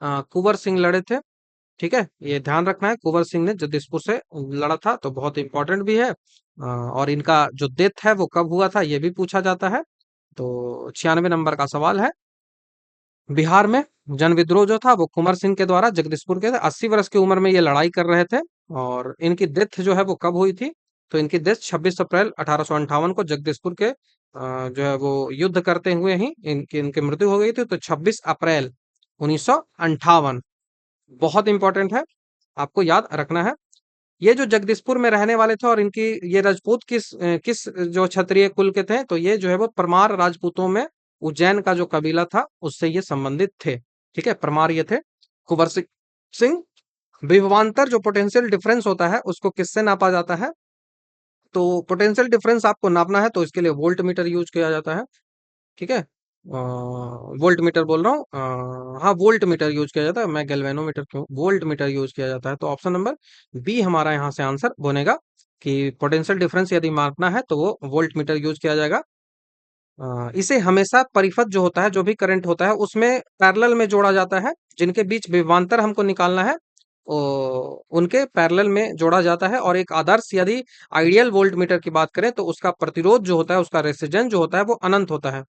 कुंवर सिंह लड़े थे। ठीक है, ये ध्यान रखना है, कुंवर सिंह ने जगदीशपुर से लड़ा था, तो बहुत इंपॉर्टेंट भी है। और इनका जो डेथ है वो कब हुआ था ये भी पूछा जाता है। तो 96 नंबर का सवाल है। बिहार में जन विद्रोह जो था वो कुंवर सिंह के द्वारा जगदीशपुर के थे। 80 वर्ष की उम्र में ये लड़ाई कर रहे थे। और इनकी डेथ जो है वो कब हुई थी? तो इनकी डेथ 26 अप्रैल 1858 को जगदीशपुर के जो है वो युद्ध करते हुए ही इनकी इनकी मृत्यु हो गई थी। तो 26 अप्रैल 1958 बहुत इंपॉर्टेंट है, आपको याद रखना है। ये जो जगदीशपुर में रहने वाले थे और इनकी ये राजपूत किस जो क्षत्रिय कुल के थे? तो ये जो है वो परमार राजपूतों में उज्जैन का जो कबीला था उससे ये संबंधित थे। ठीक है, परमार ये थे। कुंवर सिंह। विभवांतर जो पोटेंशियल डिफरेंस होता है उसको किससे नापा जाता है? तो पोटेंशियल डिफरेंस आपको नापना है तो इसके लिए वोल्ट मीटर यूज किया जाता है। ठीक है, वोल्ट मीटर बोल रहा हूँ, हाँ वोल्ट मीटर यूज किया जाता है, मैं गैल्वेनोमीटर क्यों, वोल्ट मीटर यूज किया जाता है। तो ऑप्शन नंबर बी हमारा यहाँ से आंसर बनेगा कि पोटेंशियल डिफरेंस यदि मापना है तो वो वोल्ट मीटर यूज किया जाएगा। इसे हमेशा परिपथ जो होता है, जो भी करंट होता है उसमें पैरेलल में जोड़ा जाता है। जिनके बीच विभवांतर हमको निकालना है उनके पैरेलल में जोड़ा जाता है। और एक आदर्श यदि आइडियल वोल्ट मीटर की बात करें तो उसका प्रतिरोध जो होता है, उसका रेसिस्टेंस जो होता है वो अनंत होता है।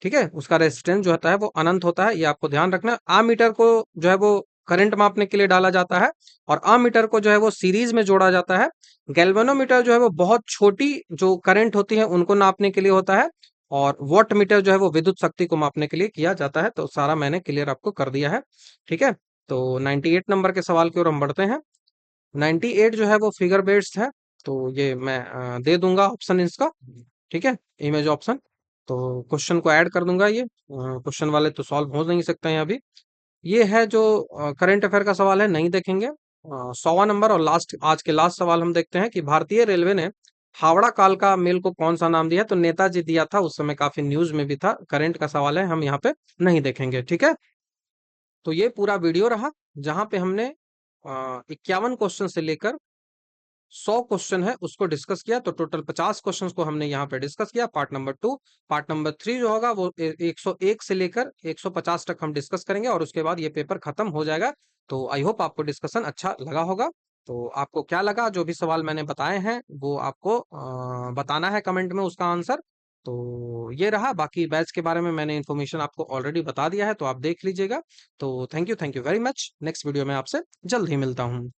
ठीक है, उसका रेजिस्टेंस जो होता है वो अनंत होता है, ये आपको ध्यान रखना है। आमीटर को जो है वो करंट मापने के लिए डाला जाता है और अमीटर को जो है वो सीरीज में जोड़ा जाता है। गैल्वेनोमीटर जो है वो बहुत छोटी जो करंट होती है उनको नापने के लिए होता है। और वॉट मीटर जो है वो विद्युत शक्ति को मापने के लिए किया जाता है। तो सारा मैंने क्लियर आपको कर दिया है। ठीक है, तो 98 नंबर के सवाल की ओर हम बढ़ते हैं। 98 जो है वो फिगर बेस्ड है, तो ये मैं दे दूंगा ऑप्शन इसका। ठीक है, इमेज ऑप्शन, तो क्वेश्चन को ऐड कर दूंगा। ये क्वेश्चन वाले तो सॉल्व हो नहीं सकते हैं अभी। ये है जो करंट अफेयर का सवाल है, नहीं देखेंगे। 100वां नंबर और लास्ट, आज के लास्ट सवाल हम देखते हैं कि भारतीय रेलवे ने हावड़ा कालका मेल को कौन सा नाम दिया? तो नेताजी दिया था, उस समय काफी न्यूज में भी था। करंट का सवाल है, हम यहाँ पे नहीं देखेंगे। ठीक है, तो ये पूरा वीडियो रहा जहां पे हमने 51 क्वेश्चन से लेकर 100 क्वेश्चन है उसको डिस्कस किया। तो टोटल 50 क्वेश्चंस को हमने यहाँ पे डिस्कस किया। पार्ट नंबर 2, पार्ट नंबर 3 जो होगा वो 101 से लेकर 150 तक हम डिस्कस करेंगे और उसके बाद ये पेपर खत्म हो जाएगा। तो आई होप आपको डिस्कशन अच्छा लगा होगा। तो आपको क्या लगा, जो भी सवाल मैंने बताए हैं वो आपको बताना है कमेंट में उसका आंसर। तो ये रहा, बाकी बैच के बारे में मैंने इन्फॉर्मेशन आपको ऑलरेडी बता दिया है, तो आप देख लीजिएगा। तो thank you very much. Next video में आपसे जल्द ही मिलता हूँ।